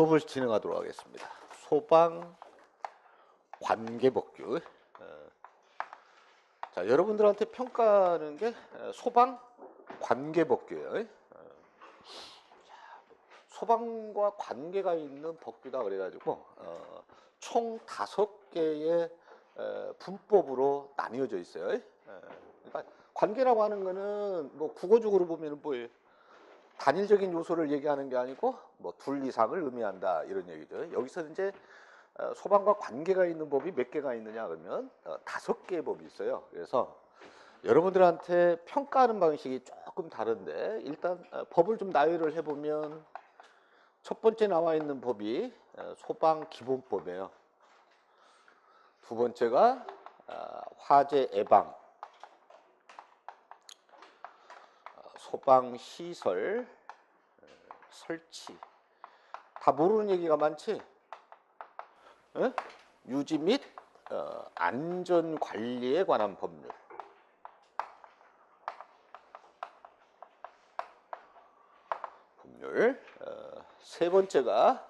수업을 진행하도록 하겠습니다. 소방 관계법규. 자, 여러분들한테 평가하는 게 소방 관계법규예요. 소방과 관계가 있는 법규다 그래가지고 총 5개의 분법으로 나뉘어져 있어요. 그러니까 관계라고 하는 거는 뭐 국어적으로 보면 뭐예요? 단일적인 요소를 얘기하는 게 아니고 뭐 둘 이상을 의미한다 이런 얘기죠. 여기서 이제 소방과 관계가 있는 법이 몇 개가 있느냐 그러면 5개의 법이 있어요. 그래서 여러분들한테 평가하는 방식이 조금 다른데 일단 법을 좀 나열을 해보면 첫 번째 나와 있는 법이 소방기본법이에요. 두 번째가 화재 예방, 소방시설 설치. 다 모르는 얘기가 많지? 에? 유지 및 안전관리에 관한 법률. 세 번째가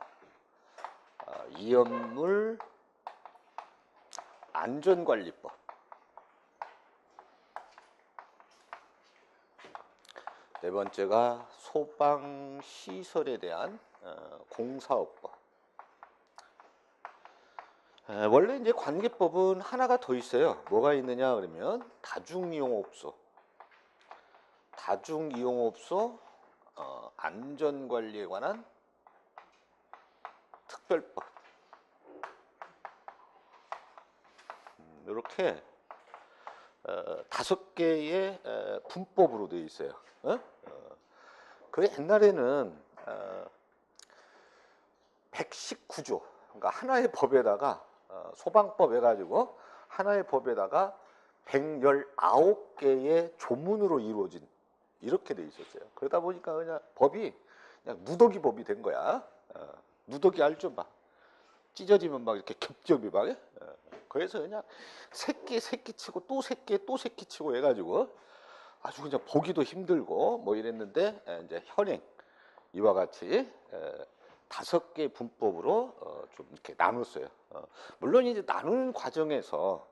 이연물 안전관리법. 네 번째가 소방시설에 대한 공사업법. 원래 이제 관계법은 하나가 더 있어요. 뭐가 있느냐 그러면 다중이용업소, 다중이용업소 안전관리에 관한 특별법. 이렇게 5개의 분법으로 되어 있어요. 그 옛날에는 119조, 그러니까 하나의 법에다가 소방법 해가지고 하나의 법에다가 119개의 조문으로 이루어진 이렇게 돼 있었어요. 그러다 보니까 그냥 법이 그냥 누더기 법이 된 거야. 누더기 알죠? 막 찢어지면 막 이렇게 겹겹이 막. 그래서 그냥 새끼 치고 또 새끼 치고 해가지고 아주 그냥 보기도 힘들고 뭐 이랬는데 이제 현행 이와 같이 5개 분법으로 좀 이렇게 나눴어요. 물론 이제 나누는 과정에서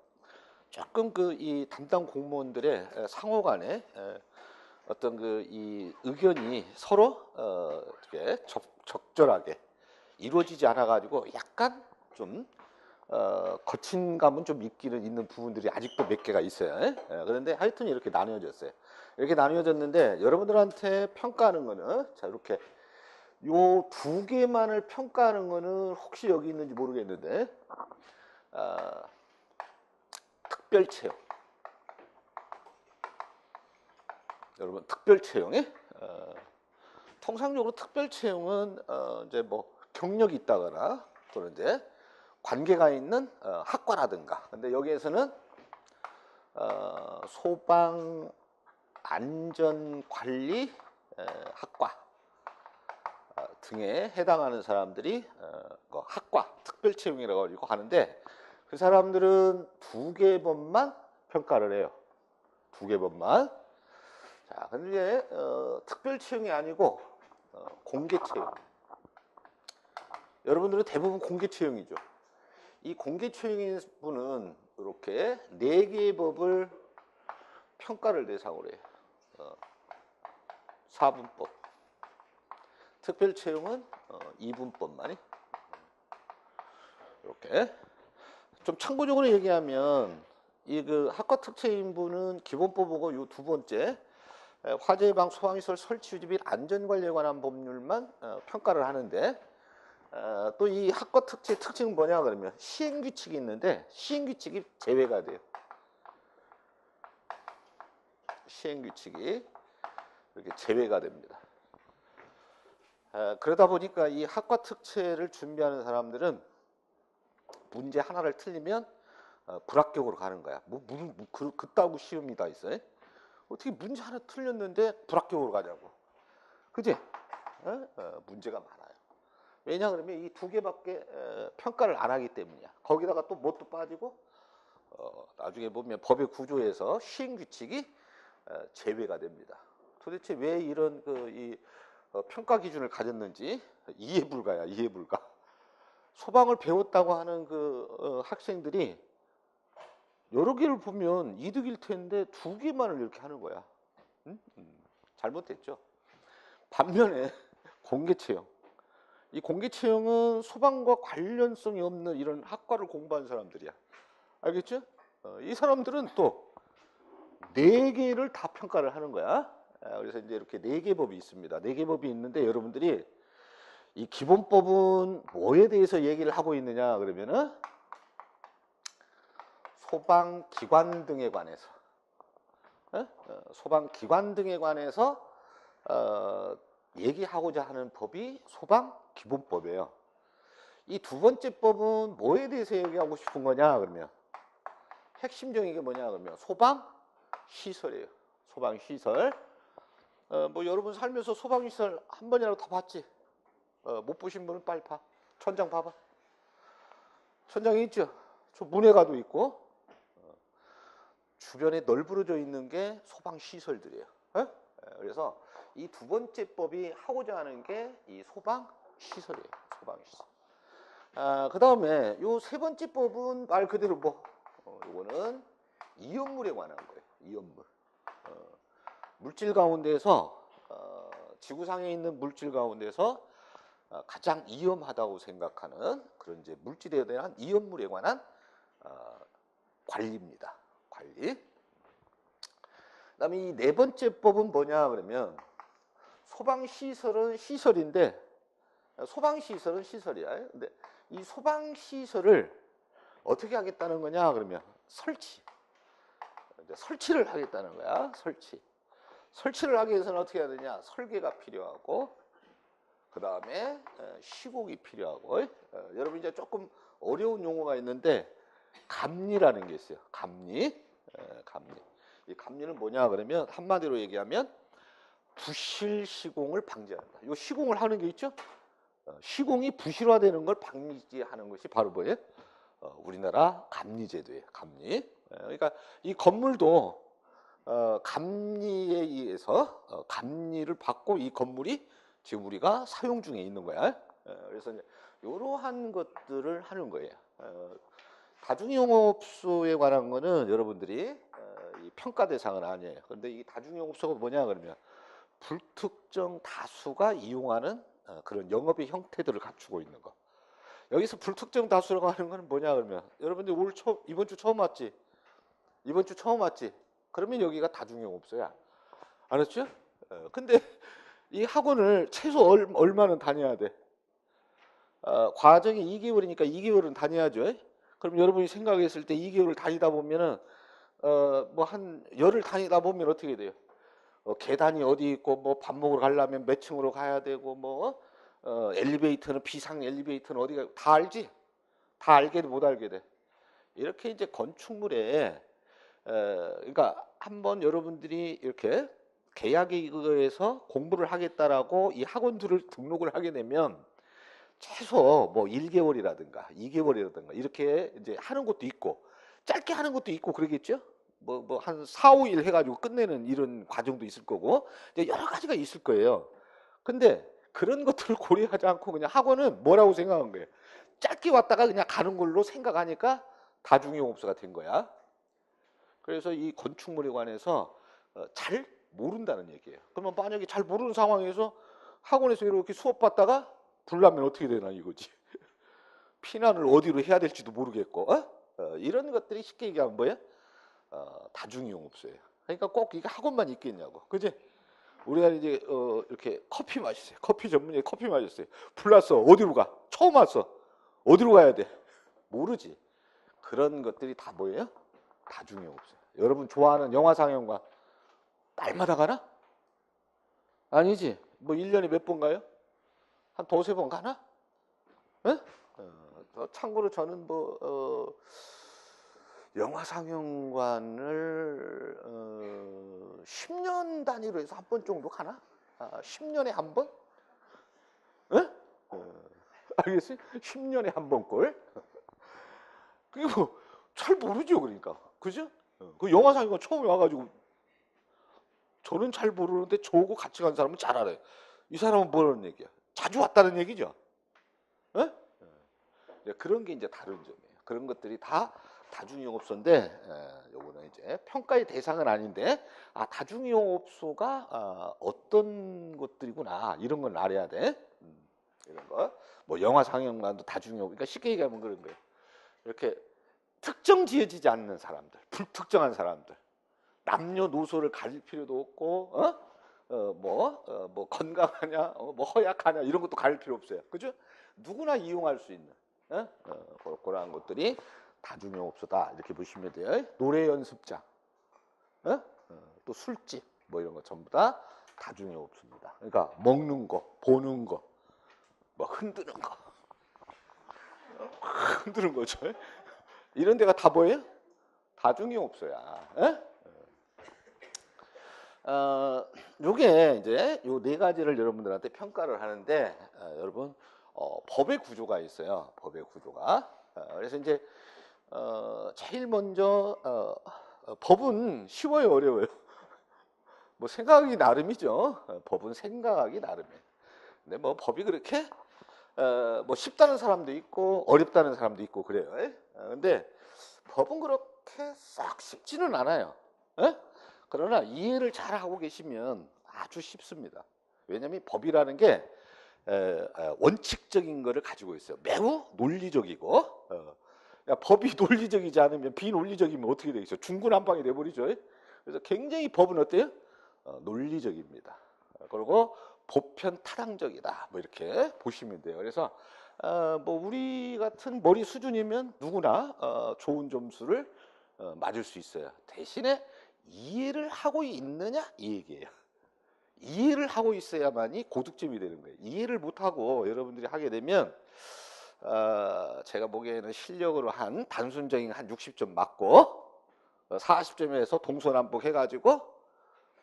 조금 그 이 담당 공무원들의 상호 간에 어떤 그 이 의견이 서로 이렇게 적절하게 이루어지지 않아 가지고 약간 좀 거친 감은 좀 있는 부분들이 아직도 몇 개가 있어요. 그런데 하여튼 이렇게 나뉘어졌어요. 이렇게 나뉘어졌는데 여러분들한테 평가하는 거는 자 이렇게 요 2개만을 평가하는 거는 혹시 여기 있는지 모르겠는데 특별 채용. 여러분 특별 채용에 통상적으로 특별 채용은 이제 뭐 경력이 있다거나 또는 이제 관계가 있는 학과라든가. 근데 여기에서는 소방 안전관리 학과 등에 해당하는 사람들이 학과 특별 채용이라고 하는데 그 사람들은 2개 법만 평가를 해요. 2개 법만. 자, 근데 특별 채용이 아니고 공개 채용. 여러분들은 대부분 공개 채용이죠. 이 공개 채용인 분은 이렇게 4개의 법을 평가를 대상으로 해요. 4분법. 특별 채용은 2분법만이. 이렇게. 좀 참고적으로 얘기하면 이 그 학과 특채인분은 기본법하고 요 2번째 화재 예방 소방시설 설치 유지 및 안전관리에 관한 법률만 평가를 하는데 또 이 학과 특채 특징은 뭐냐 그러면 시행규칙이 있는데 시행규칙이 제외가 돼요. 시행규칙이 이렇게 제외가 됩니다. 그러다 보니까 이 학과 특채를 준비하는 사람들은 문제 하나를 틀리면 불합격으로 가는 거야. 그따구 시험이 다 있어요. 어떻게 문제 하나 틀렸는데 불합격으로 가냐고. 그지? 문제가 많아요. 왜냐 그러면 이 2개밖에 평가를 안 하기 때문이야. 거기다가 또 뭣도 빠지고 나중에 보면 법의 구조에서 시행규칙이 제외가 됩니다. 도대체 왜 이런 이 평가 기준을 가졌는지 이해 불가야, 이해 불가. 소방을 배웠다고 하는 그 학생들이 여러 개를 보면 이득일 텐데 두 개만을 이렇게 하는 거야. 응? 잘못됐죠. 반면에 공개 채용. 이 공개 채용은 소방과 관련성이 없는 이런 학과를 공부한 사람들이야. 알겠죠? 이 사람들은 또 네 개를 다 평가를 하는 거야. 그래서 이제 이렇게 네 개 법이 있습니다. 네 개 법이 있는데 여러분들이 이 기본법은 뭐에 대해서 얘기를 하고 있느냐 그러면은 소방기관 등에 관해서 소방기관 등에 관해서 얘기하고자 하는 법이 소방기본법이에요. 이 두 번째 법은 뭐에 대해서 얘기하고 싶은 거냐 그러면 핵심적인 게 뭐냐 그러면 소방시설이에요. 소방시설. 뭐 여러분 살면서 소방시설 한 번이라도 다 봤지? 못 보신 분은 빨리 봐. 천장 봐봐. 천장에 있죠? 저 문해가도 있고 주변에 널브러져 있는 게 소방시설들이에요. 그래서 이 두 번째 법이 하고자 하는 게 이 소방시설이에요. 소방시설. 그 다음에 요 세 번째 법은 말 그대로 뭐 요거는 이연물에 관한 거예요. 이연물. 물질 가운데서 지구상에 있는 물질 가운데서 가장 위험하다고 생각하는 그런 이제 물질에 대한 이연물에 관한 관리입니다. 관리. 그다음에 이 네 번째 법은 뭐냐 그러면 소방시설은 시설인데 소방시설은 시설이야. 근데 이 소방시설을 어떻게 하겠다는 거냐 그러면 설치를 하겠다는 거야. 설치를 하기 위해서는 어떻게 해야 되냐? 설계가 필요하고 그 다음에 시공이 필요하고 여러분 이제 조금 어려운 용어가 있는데 감리라는 게 있어요. 감리. 이 감리는 뭐냐 그러면 한마디로 얘기하면 부실 시공을 방지한다. 이 시공을 하는 게 있죠. 시공이 부실화되는 걸 방지하는 것이 바로 뭐예요? 우리나라 감리제도예요. 감리. 그러니까 이 건물도 감리에 의해서 감리를 받고 이 건물이 지금 우리가 사용 중에 있는 거야. 그래서 이제 이러한 것들을 하는 거예요. 다중이용업소에 관한 거는 여러분들이 이 평가 대상은 아니에요. 그런데 이 다중이용업소가 뭐냐 그러면 불특정 다수가 이용하는 그런 영업의 형태들을 갖추고 있는 거. 여기서 불특정 다수라고 하는 거는 뭐냐 그러면 여러분들 이번 주 처음 왔지? 이번 주 처음 왔지? 그러면 여기가 다중이용업소야. 알았죠? 근데 이 학원을 최소 얼마는 다녀야 돼? 과정이 2개월이니까 2개월은 다녀야죠. 그럼 여러분이 생각했을 때 2개월을 다니다 보면은 뭐 한 열흘 다니다 보면 어떻게 돼요? 계단이 어디 있고 뭐 밥 먹으러 가려면 몇 층으로 가야 되고 뭐 엘리베이터는 비상 엘리베이터는 어디가 다 알지? 다 알게 돼 못 알게 돼. 이렇게 이제 건축물에 그러니까 한번 여러분들이 이렇게 계약에 의해서 공부를 하겠다라고 이 학원들을 등록을 하게 되면 최소 뭐 1개월이라든가 2개월이라든가 이렇게 이제 하는 것도 있고 짧게 하는 것도 있고 그러겠죠. 뭐 한 4, 5일 해가지고 끝내는 이런 과정도 있을 거고 이제 여러 가지가 있을 거예요. 근데 그런 것들을 고려하지 않고 그냥 학원은 뭐라고 생각한 거예요? 짧게 왔다가 그냥 가는 걸로 생각하니까 다중이용업소가 된 거야. 그래서 이 건축물에 관해서 잘 모른다는 얘기예요. 그러면 만약에 잘 모르는 상황에서 학원에서 이렇게 수업 받다가 불나면 어떻게 되나 이거지. 피난을 어디로 해야 될지도 모르겠고 이런 것들이 쉽게 얘기하면 뭐예요? 다중이용업소예요. 그러니까 꼭 이게 학원만 있겠냐고. 그지? 우리가 이제 이렇게 커피 마셨어요. 커피 전문에 커피 마셨어요. 불났어. 어디로 가? 처음 왔어. 어디로 가야 돼? 모르지. 그런 것들이 다 뭐예요? 다중이용업소예요. 여러분 좋아하는 영화 상영관 날마다 가나? 아니지. 뭐 1년에 몇 번 가요? 한 두세 번 가나? 참고로 저는 뭐 영화 상영관을 10년 단위로 해서 한 번 정도 가나? 10년에 한 번? 알겠어요? 10년에 한 번꼴. 그리고 잘 모르죠, 그러니까. 그죠? 그 영화 상영관 처음에 와가지고 저는 잘 모르는데 저하고 같이 간 사람은 잘 알아요. 이 사람은 뭐라는 얘기야? 자주 왔다는 얘기죠. 어? 그런 게 이제 다른 점이에요. 그런 것들이 다 다중이용업소인데, 요거는 이제 평가의 대상은 아닌데, 다중이용업소가 어떤 것들이구나 이런 걸 알아야 돼. 이런 거. 뭐 영화 상영관도 다중이용. 그러니까 쉽게 얘기하면 그런 거예요. 이렇게 특정 지어지지 않는 사람들, 불특정한 사람들, 남녀노소를 가릴 필요도 없고, 뭐 건강하냐, 뭐 허약하냐 이런 것도 가릴 필요 없어요. 그죠? 누구나 이용할 수 있는 그런 것들이 다중이용업소다 이렇게 보시면 돼요. 노래 연습장, 또 술집 뭐 이런 거 전부 다 다중이용업소입니다. 그러니까 먹는 거, 보는 거, 뭐 흔드는 거, 흔드는 거죠. 이런 데가 다 뭐예요? 다중이용업소야. 요게 이제 요 네 가지를 여러분들한테 평가를 하는데, 여러분 법의 구조가 있어요. 법의 구조가. 그래서 이제 제일 먼저 법은 쉬워요, 어려워요? 뭐 생각하기 나름이죠. 법은 생각하기 나름이에요. 근데 뭐 법이 그렇게 뭐 쉽다는 사람도 있고 어렵다는 사람도 있고 그래요. 근데 법은 그렇게 싹 쉽지는 않아요. 그러나 이해를 잘 하고 계시면 아주 쉽습니다. 왜냐하면 법이라는 게 원칙적인 거를 가지고 있어요. 매우 논리적이고, 법이 논리적이지 않으면 비논리적이면 어떻게 되겠어요? 중구난방이 돼버리죠. 그래서 굉장히 법은 어때요? 논리적입니다. 그리고 보편 타당적이다. 뭐 이렇게 보시면 돼요. 그래서 뭐 우리 같은 머리 수준이면 누구나 좋은 점수를 맞을 수 있어요. 대신에 이해를 하고 있느냐 이 얘기예요. 이해를 하고 있어야만이 고득점이 되는 거예요. 이해를 못하고 여러분들이 하게 되면 제가 보기에는 실력으로 한 단순적인 한 60점 맞고 40점에서 동서남북 해가지고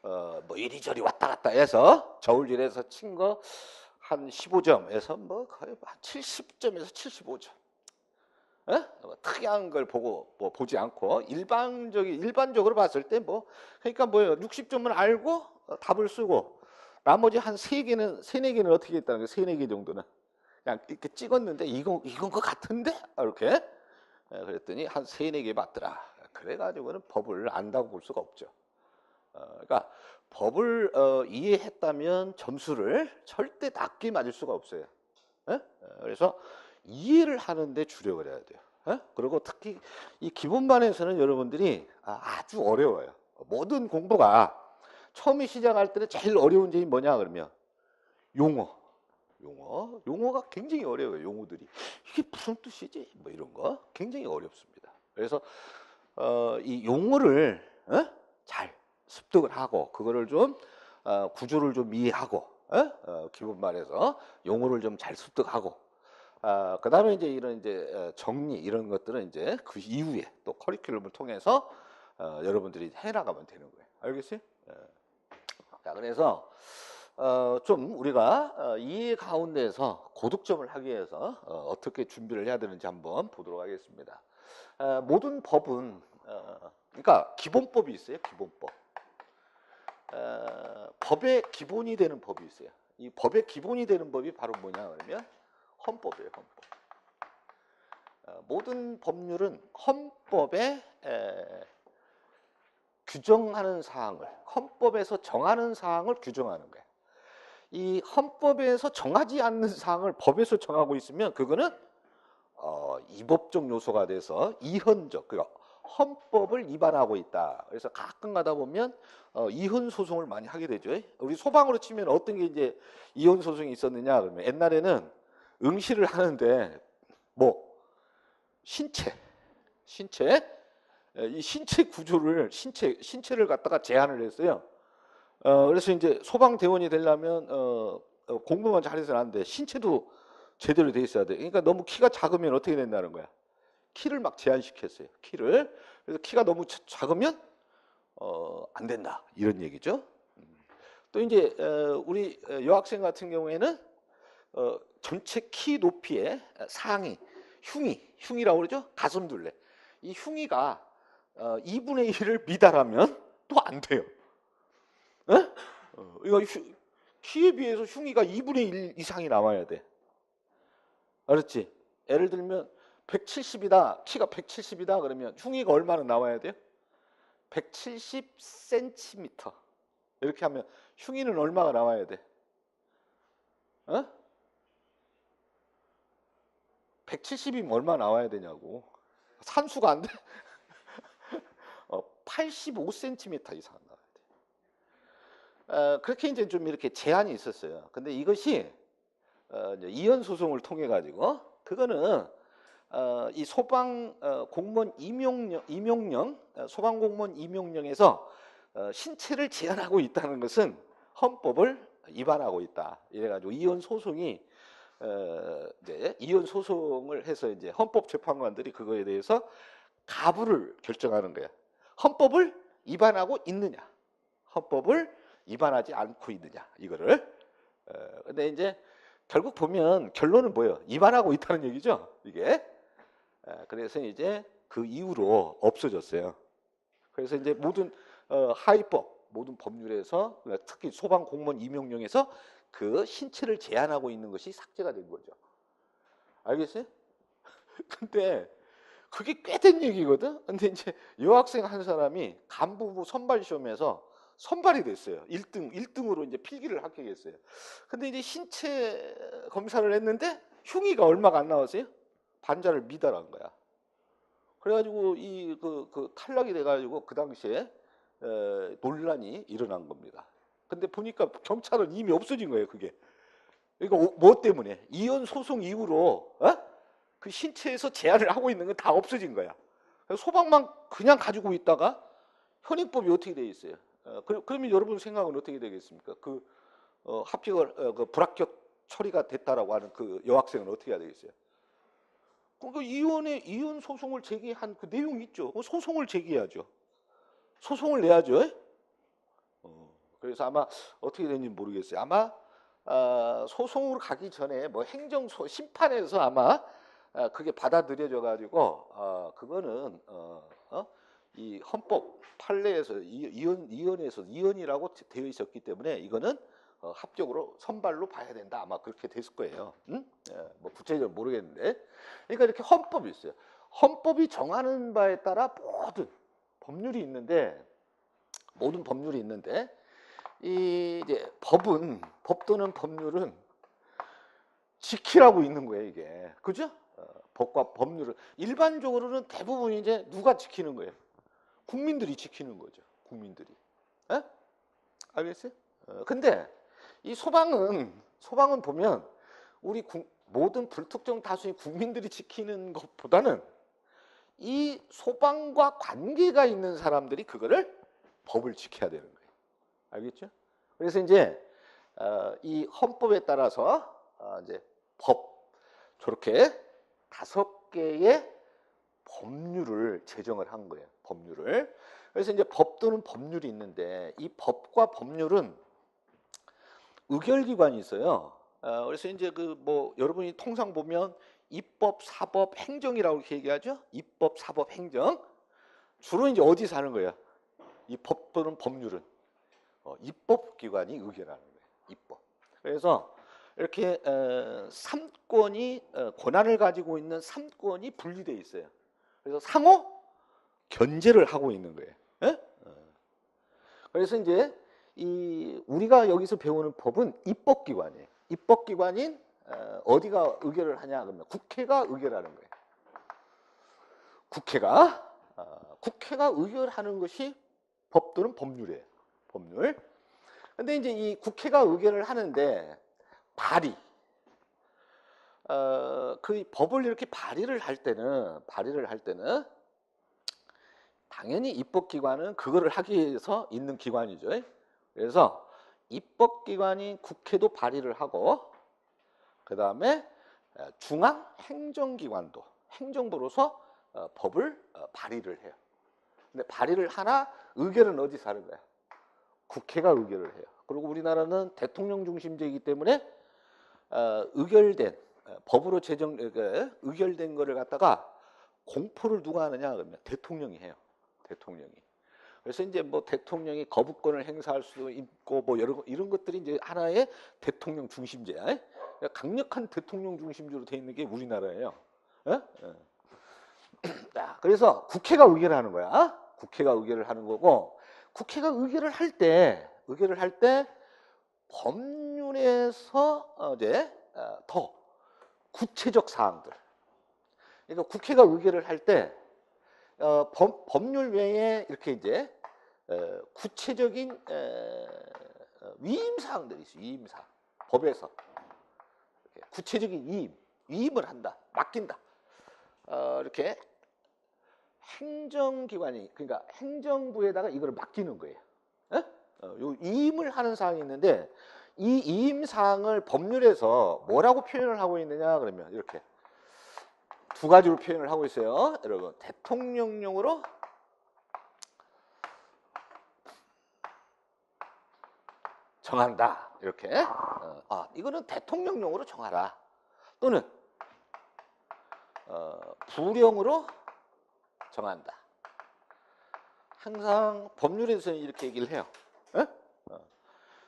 뭐 이리저리 왔다 갔다 해서 저울질해서 친 거 한 15점에서 뭐 거의 한 70점에서 75점. 뭐 특이한 걸 보고 뭐 보지 않고 일반적으로 봤을 때 뭐 그러니까 뭐예요? 60점은 알고 답을 쓰고 나머지 한 3개는 3-4개는 어떻게 했다는 거예요? 3-4개 정도는 그냥 이렇게 찍었는데 이건 것 같은데 이렇게 그랬더니 한 3-4개 맞더라. 그래가지고는 법을 안다고 볼 수가 없죠. 그러니까 법을 이해했다면 점수를 절대 낮게 맞을 수가 없어요. 그래서 이해를 하는데 주력을 해야 돼요. 그리고 특히 이 기본반에서는 여러분들이 아주 어려워요. 모든 공부가 처음에 시작할 때는 제일 어려운 점이 뭐냐 그러면 용어가 굉장히 어려워요. 용어들이 이게 무슨 뜻이지? 뭐 이런 거 굉장히 어렵습니다. 그래서 이 용어를 잘 습득을 하고 그거를 좀 구조를 좀 이해하고 기본반에서 용어를 좀 잘 습득하고 그다음에 이제 이런 이제 정리 이런 것들은 이제 그 이후에 또 커리큘럼을 통해서 여러분들이 해나가면 되는 거예요. 알겠어요? 자, 그래서 좀 우리가 이해 가운데에서 고득점을 하기 위해서 어떻게 준비를 해야 되는지 한번 보도록 하겠습니다. 모든 법은 그러니까 기본법이 있어요. 기본법. 법의 기본이 되는 법이 있어요. 이 법의 기본이 되는 법이 바로 뭐냐 그러면 헌법이에요. 헌법. 모든 법률은 헌법에 규정하는 사항을 헌법에서 정하는 사항을 규정하는 거예요. 이 헌법에서 정하지 않는 사항을 법에서 정하고 있으면 그거는 이법적 요소가 돼서 이헌적 그러니까 헌법을 위반하고 있다. 그래서 가끔 가다 보면 이혼 소송을 많이 하게 되죠. 우리 소방으로 치면 어떤 게 이제 이혼 소송이 있었느냐 그러면 옛날에는 응시를 하는데 뭐 이 신체 구조를 신체를 갖다가 제한을 했어요. 그래서 이제 소방대원이 되려면 공부만 잘해서는 안 돼. 신체도 제대로 돼 있어야 돼. 그러니까 너무 키가 작으면 어떻게 된다는 거야? 키를 막 제한시켰어요. 키를. 그래서 키가 너무 작으면 안 된다. 이런 얘기죠. 또 이제 우리 여학생 같은 경우에는 전체 키 높이의 상위 흉이라고 그러죠. 가슴둘레. 이 흉이가 2분의 1을 미달하면 또 안 돼요. 이거 키에 비해서 흉의가 2분의 1 이상이 나와야 돼. 알았지? 예를 들면 170이다. 키가 170이다. 그러면 흉의가 얼마나 나와야 돼요? 170cm. 이렇게 하면 흉의는 얼마가 나와야 돼? 170이면 얼마 나와야 되냐고. 산수가 안 돼. 85cm 이상 나와야 돼. 그렇게 이제 좀 이렇게 제한이 있었어요. 근데 이것이 이제 이혼 소송을 통해 가지고 그거는 이 소방 공무원 임용령 소방 공무원 임용령에서 신체를 제한하고 있다는 것은 헌법을 위반하고 있다. 이래가지고 이혼 소송이 이제 이혼 소송을 해서 이제 헌법재판관들이 그거에 대해서 가부를 결정하는 거야. 헌법을 위반하고 있느냐, 헌법을 위반하지 않고 있느냐 이거를. 근데 이제 결국 보면 결론은 뭐예요? 위반하고 있다는 얘기죠. 이게. 그래서 이제 그 이후로 없어졌어요. 그래서 이제 모든 하위법, 모든 법률에서 특히 소방 공무원 임용령에서 그 신체를 제한하고 있는 것이 삭제가 된 거죠. 알겠어요? 근데 그게 꽤 된 얘기거든. 근데 이제 여학생 한 사람이 간부부 선발 시험에서 선발이 됐어요. 1등으로 이제 필기를 합격했어요. 근데 이제 신체 검사를 했는데 흉의가 얼마가 안 나왔어요? 반자를 미달한 거야. 그래가지고 그 탈락이 돼가지고 그 당시에 논란이 일어난 겁니다. 근데 보니까 경찰은 이미 없어진 거예요, 그게. 그러니까 뭐 때문에? 이혼 소송 이후로 그 신체에서 제한을 하고 있는 건 다 없어진 거야. 소방만 그냥 가지고 있다가 현행법이 어떻게 돼 있어요? 그러면 여러분 생각은 어떻게 되겠습니까? 그 불합격 처리가 됐다라고 하는 그 여학생은 어떻게 해야 되겠어요? 그러니까 이혼 소송을 제기한 그 내용이 있죠. 소송을 제기해야죠. 소송을 내야죠. 그래서 아마 어떻게 됐는지 모르겠어요. 아마 소송으로 가기 전에 뭐 심판에서 아마 그게 받아들여져 가지고 그거는 이 헌법 판례에서 이혼에서 이혼이라고 되어 있었기 때문에 이거는 합격으로 선발로 봐야 된다. 아마 그렇게 됐을 거예요. 뭐 구체적으로 모르겠는데. 그러니까 이렇게 헌법이 있어요. 헌법이 정하는 바에 따라 모든 법률이 있는데 이제 법 또는 법률은 지키라고 있는 거예요, 이게. 그죠? 법과 법률을 일반적으로는 대부분 이제 누가 지키는 거예요? 국민들이 지키는 거죠. 국민들이. 알겠어요? 근데 이 소방은 보면 우리 모든 불특정 다수의 국민들이 지키는 것보다는 이 소방과 관계가 있는 사람들이 그거를 법을 지켜야 되는 거예요. 알겠죠? 그래서 이제 이 헌법에 따라서 이제 저렇게 5개의 법률을 제정을 한 거예요. 법률을. 그래서 이제 법 또는 법률이 있는데 이 법과 법률은 의결기관이 있어요. 그래서 이제 여러분이 통상 보면 입법, 사법, 행정이라고 이렇게 얘기하죠. 입법, 사법, 행정. 주로 이제 어디서 하는 거야? 이 법 또는 법률은 입법기관이 의결하는 거예요. 입법. 그래서 이렇게 3권이 권한을 가지고 있는 3권이 분리되어 있어요. 그래서 상호 견제를 하고 있는 거예요. 그래서 이제 우리가 여기서 배우는 법은 입법기관이에요. 입법기관인 어디가 의결을 하냐 그러면 국회가 의결하는 거예요. 국회가 의결하는 것이 법 또는 법률이에요. 법률. 근데 이제 이 국회가 의결을 하는데 그 법을 이렇게 발의를 할 때는 당연히 입법기관은 그거를 하기 위해서 있는 기관이죠. 그래서 입법기관인 국회도 발의를 하고 그 다음에 중앙행정기관도 행정부로서 법을 발의를 해요. 근데 발의를 하나 의결은 어디서 하는 거야? 국회가 의결을 해요. 그리고 우리나라는 대통령 중심제이기 때문에 법으로 의결된 거를 갖다가 공포를 누가 하느냐 그러면 대통령이 해요. 대통령이. 그래서 이제 뭐 대통령이 거부권을 행사할 수도 있고 뭐 이런 것들이 이제 하나의 대통령 중심제야. 그러니까 강력한 대통령 중심제로 돼 있는 게 우리나라예요. 예? 예. 자, 그래서 국회가 의결을 하는 거야. 국회가 의결을 하는 거고, 국회가 의결을 할 때 법률에서 이제 더 구체적 사항들. 그러니까 국회가 의결을 할 때 법률 외에 이렇게 이제 구체적인 위임 사항들이 있어요. 위임 사항. 법에서 구체적인 위임을 한다, 맡긴다. 이렇게 행정기관이, 그러니까 행정부에다가 이걸 맡기는 거예요. 요 위임을 하는 사항이 있는데, 이 위임 사항을 법률에서 뭐라고 표현을 하고 있느냐 그러면 이렇게 두 가지로 표현을 하고 있어요. 여러분, 대통령령으로 정한다. 이렇게. 이거는 대통령령으로 정하라. 또는 부령으로 정한다. 항상 법률에서는 이렇게 얘기를 해요.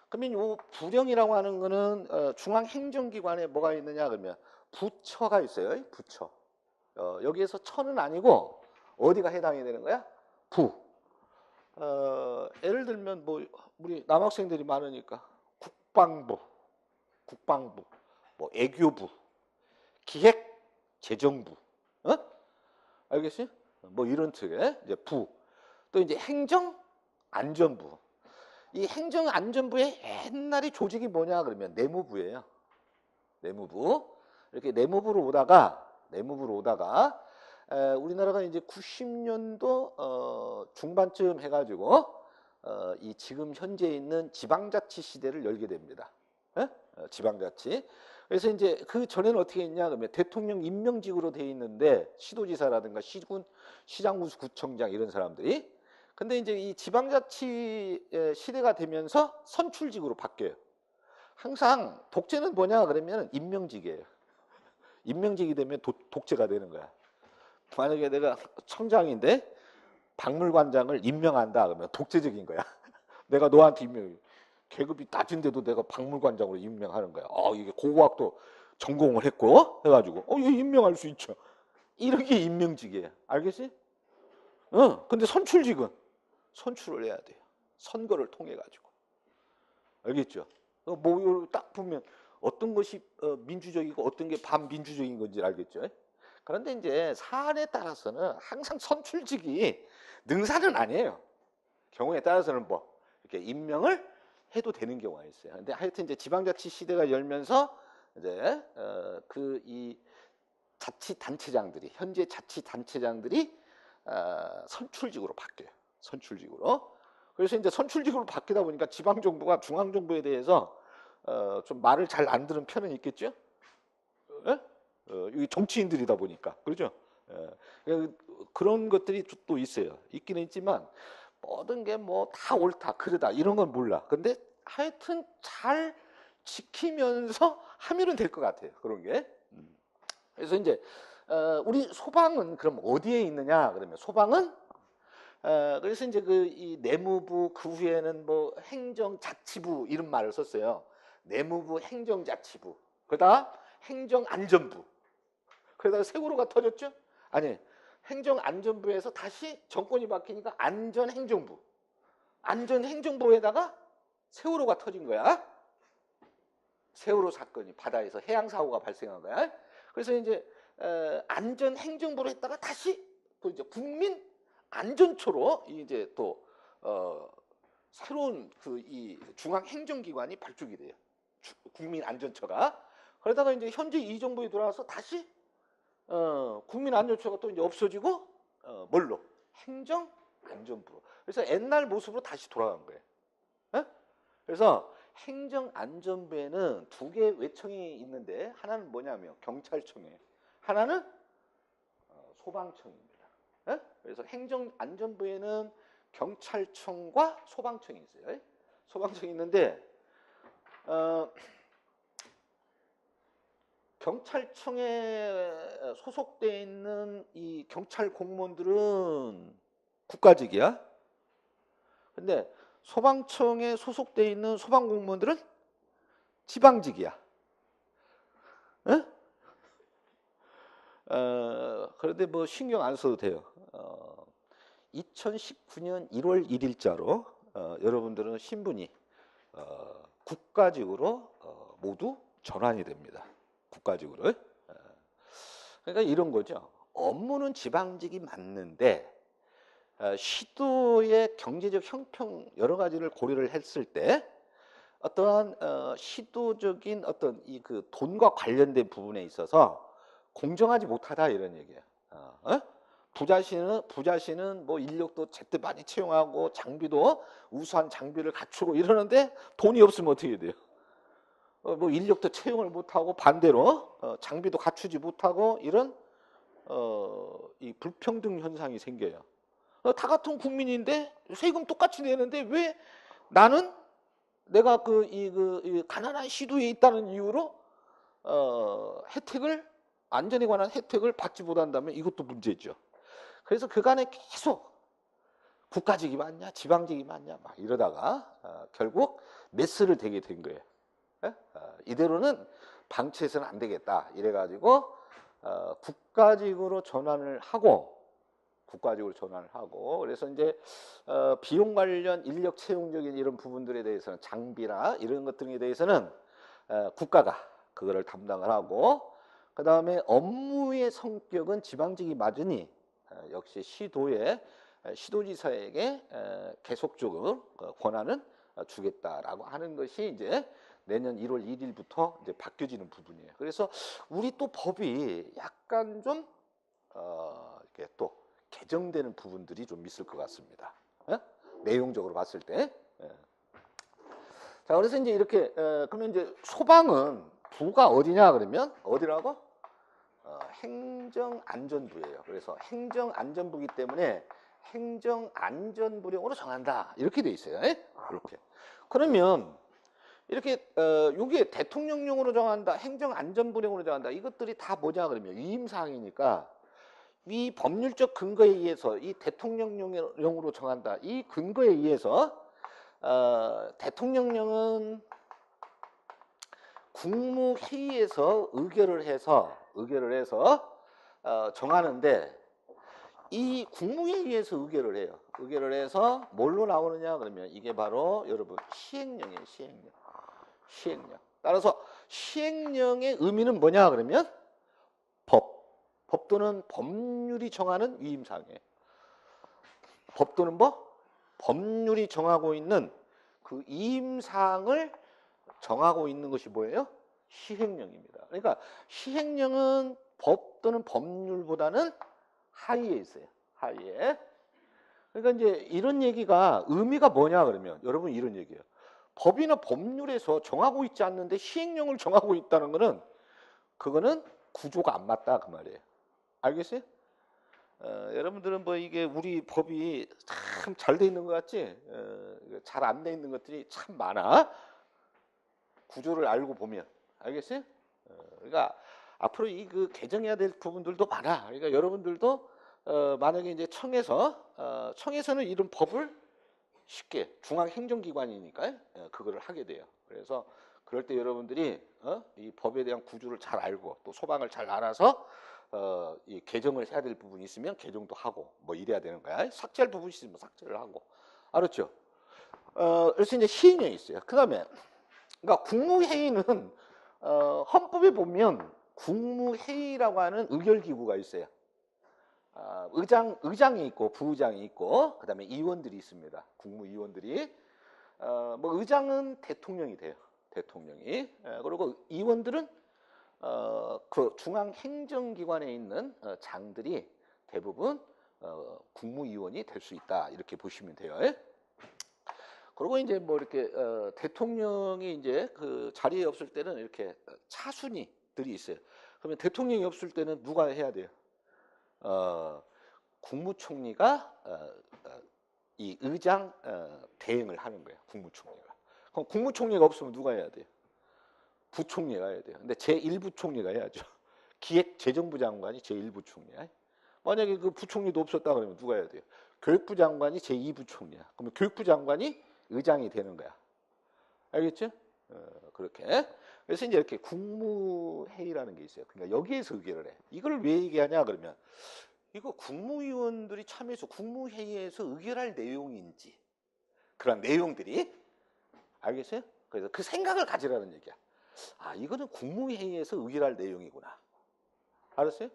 그러면 이 부령이라고 하는 거는 중앙행정기관에 뭐가 있느냐 그러면 부처가 있어요. 부처. 여기에서 처는 아니고 어디가 해당이 되는 거야? 부. 예를 들면 뭐 우리 남학생들이 많으니까 국방부, 뭐 애교부, 기획재정부, 알겠지? 뭐 이런 측의 이제 부. 또 이제 행정안전부. 이 행정안전부의 옛날에 조직이 뭐냐 그러면 내무부예요. 내무부. 이렇게 내무부로 오다가 우리나라가 이제 90년도 중반쯤 해가지고 이 지금 현재 있는 지방자치 시대를 열게 됩니다. 지방자치. 그래서 이제 그 전에는 어떻게 했냐 그러면 대통령 임명직으로 돼 있는데 시도지사라든가 시장군수 구청장 이런 사람들이, 근데 이제 이 지방자치 시대가 되면서 선출직으로 바뀌어요. 항상 독재는 뭐냐 그러면 임명직이에요. 임명직이 되면 독재가 되는 거야. 만약에 내가 청장인데 박물관장을 임명한다 그러면 독재적인 거야. 내가 너한테 계급이 낮은데도 내가 박물관장으로 임명하는 거야. 이게 고고학도 전공을 했고 해가지고 이거 임명할 수 있죠. 이런 게 임명직이에요. 알겠지? 근데 선출직은 선출을 해야 돼요. 선거를 통해 가지고. 알겠죠? 뭐 딱 보면 어떤 것이 민주적이고 어떤 게 반민주적인 건지 알겠죠? 그런데 이제 사안에 따라서는 항상 선출직이 능사는 아니에요. 경우에 따라서는 뭐 이렇게 임명을 해도 되는 경우가 있어요. 근데 하여튼 이제 지방자치 시대가 열면서 이제 그 이 자치단체장들이, 현재 자치단체장들이 선출직으로 바뀌어요. 선출직으로. 그래서 이제 선출직으로 바뀌다 보니까 지방정부가 중앙정부에 대해서 좀 말을 잘 안 들은 편은 있겠죠. 이 정치인들이다 보니까 그렇죠. 그런 것들이 또 있어요. 있기는 있지만 모든 게 뭐 다 옳다 그러다 이런 건 몰라. 근데 하여튼 잘 지키면서 하면은 될 것 같아요. 그런 게. 그래서 이제 우리 소방은 그럼 어디에 있느냐 그러면 소방은 그래서 이제 그 이 내무부 그 후에는 뭐 행정자치부 이런 말을 썼어요. 내무부 행정자치부. 그러다 행정안전부. 그러다가 세월호가 터졌죠? 아니, 행정안전부에서 다시 정권이 바뀌니까 안전행정부. 안전행정부에다가 세월호가 터진 거야. 세월호 사건이 바다에서 해양사고가 발생한 거야. 그래서 이제 안전행정부로 했다가 다시 또 이제 국민안전처로 이제 또 새로운 그 이 중앙행정기관이 발족이 돼요. 국민안전처가. 그러다가 이제 현재 이 정부에 들어와서 다시 국민안전처가 또 이제 없어지고 뭘로? 행정안전부로. 그래서 옛날 모습으로 다시 돌아간 거예요. 그래서 행정안전부에는 두 개 외청이 있는데 하나는 뭐냐면 경찰청이에요. 하나는 소방청입니다. 그래서 행정안전부에는 경찰청과 소방청이 있어요. 소방청이 있는데 경찰청에 소속되어 있는 이 경찰 공무원들은 국가직이야. 근데 소방청에 소속돼 있는 소방공무원들은 지방직이야. 에? 그런데 뭐 신경 안 써도 돼요. 2019년 1월 1일자로 여러분들은 신분이 국가직으로 모두 전환이 됩니다. 국가직으로. 그러니까 이런 거죠. 업무는 지방직이 맞는데 시도의 경제적 형평 여러 가지를 고려를 했을 때 어떠한 시도적인 어떤 이 그 돈과 관련된 부분에 있어서 공정하지 못하다 이런 얘기예요. 부자시는 뭐 인력도 제때 많이 채용하고 장비도 우수한 장비를 갖추고 이러는데 돈이 없으면 어떻게 돼요? 뭐 인력도 채용을 못하고 반대로 장비도 갖추지 못하고 이런 이 불평등 현상이 생겨요. 다 같은 국민인데 세금 똑같이 내는데 왜 나는 내가 이 가난한 시도에 있다는 이유로 혜택을 안전에 관한 혜택을 받지 못한다면 이것도 문제죠. 그래서 그간에 계속 국가직이 맞냐 지방직이 맞냐 막 이러다가 결국 메스를 대게 된 거예요. 이대로는 방치해서는 안 되겠다 이래가지고 국가직으로 전환을 하고 그래서 이제 비용 관련 인력 채용적인 이런 부분들에 대해서는 장비나 이런 것들에 대해서는 국가가 그거를 담당을 하고 그 다음에 업무의 성격은 지방직이 맞으니 역시 시도지사에게 계속적으로 권한은 주겠다라고 하는 것이 이제 내년 1월 1일부터 이제 바뀌어지는 부분이에요. 그래서 우리 또 법이 약간 좀 이렇게 또 개정되는 부분들이 좀 있을 것 같습니다. 내용적으로 봤을 때. 자, 그래서 이제 이렇게 그러면 이제 소방은 부가 어디냐 그러면 어디라고? 행정안전부예요. 그래서 행정안전부이기 때문에 행정안전부령으로 정한다 이렇게 돼 있어요. 이렇게. 그러면 이렇게 여기에 대통령령으로 정한다, 행정안전부령으로 정한다 이것들이 다 뭐냐 그러면 위임사항이니까 이 법률적 근거에 의해서 이 대통령령으로 정한다 이 근거에 의해서 대통령령은 국무회의에서 의결을 해서 정하는데 이 국무회의에서 의결을 해요. 의결을 해서 뭘로 나오느냐 그러면 이게 바로 여러분 시행령이에요. 시행령. 따라서 시행령의 의미는 뭐냐 그러면 법 또는 법률이 정하는 위임사항이에요. 법 또는 뭐? 법률이 정하고 있는 그 위임사항을 정하고 있는 것이 뭐예요? 시행령입니다. 그러니까 시행령은 법 또는 법률보다는 하위에 있어요. 하위에. 그러니까 이제 이런 얘기가 의미가 뭐냐 그러면 여러분 이런 얘기예요. 법이나 법률에서 정하고 있지 않는데 시행령을 정하고 있다는 거는 그거는 구조가 안 맞다 그 말이에요. 알겠어요? 여러분들은 뭐 이게 우리 법이 참 잘 돼 있는 것 같지? 잘 안 돼 있는 것들이 참 많아. 구조를 알고 보면 알겠어요? 그러니까 앞으로 이 그 개정해야 될 부분들도 많아. 그러니까 여러분들도 만약에 이제 청에서는 이런 법을 쉽게 중앙행정기관이니까 그거를 하게 돼요. 그래서 그럴 때 여러분들이 이 법에 대한 구조를 잘 알고 또 소방을 잘 알아서 이 개정을 해야 될 부분이 있으면 개정도 하고 뭐 이래야 되는 거야. 삭제할 부분이 있으면 삭제를 하고 알았죠? 그래서 이제 시행령이 있어요. 그다음에 그러니까 국무회의는 헌법에 보면 국무회의라고 하는 의결기구가 있어요. 의장이 있고 부의장이 있고 그다음에 의원들이 있습니다. 국무위원들이 뭐 의장은 대통령이 돼요. 대통령이. 그리고 의원들은 그 중앙행정기관에 있는 장들이 대부분 국무위원이 될 수 있다 이렇게 보시면 돼요. 그리고 이제 뭐 이렇게 대통령이 이제 그 자리에 없을 때는 이렇게 차순위들이 있어요. 그러면 대통령이 없을 때는 누가 해야 돼요? 국무총리가 이 의장 대행을 하는 거예요. 국무총리가. 그럼 국무총리가 없으면 누가 해야 돼요? 부총리가 해야 돼요. 근데 제1부총리가 해야죠. 기획재정부 장관이 제1부총리야. 만약에 그 부총리도 없었다 그러면 누가 해야 돼요? 교육부 장관이 제2부총리야. 그러면 교육부 장관이 의장이 되는 거야. 알겠죠? 그렇게. 그래서 이제 이렇게 국무회의라는 게 있어요. 그러니까 여기에서 의결을 해. 이걸 왜 얘기하냐 그러면 이거 국무위원들이 참여해서 국무회의에서 의결할 내용인지 그런 내용들이 알겠어요? 그래서 그 생각을 가지라는 얘기야. 아, 이거는 국무회의에서 의결할 내용이구나. 알았어요?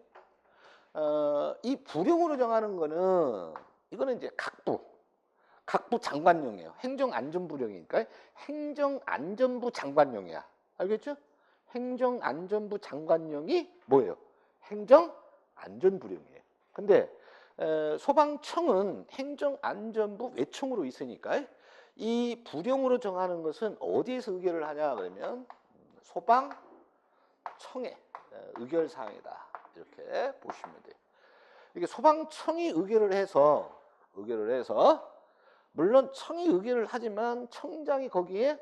이 부령으로 정하는 거는 이거는 이제 각부 장관령이에요. 행정안전부령이니까 행정안전부 장관령이야. 알겠죠? 행정안전부 장관령이 뭐예요? 행정안전부령이에요. 근데 소방청은 행정안전부 외청으로 있으니까 이 부령으로 정하는 것은 어디에서 의결을 하냐 그러면 소방청의 의결사항이다. 이렇게 보시면 돼요. 이게 소방청이 의결을 해서 물론 청이 의결을 하지만 청장이 거기에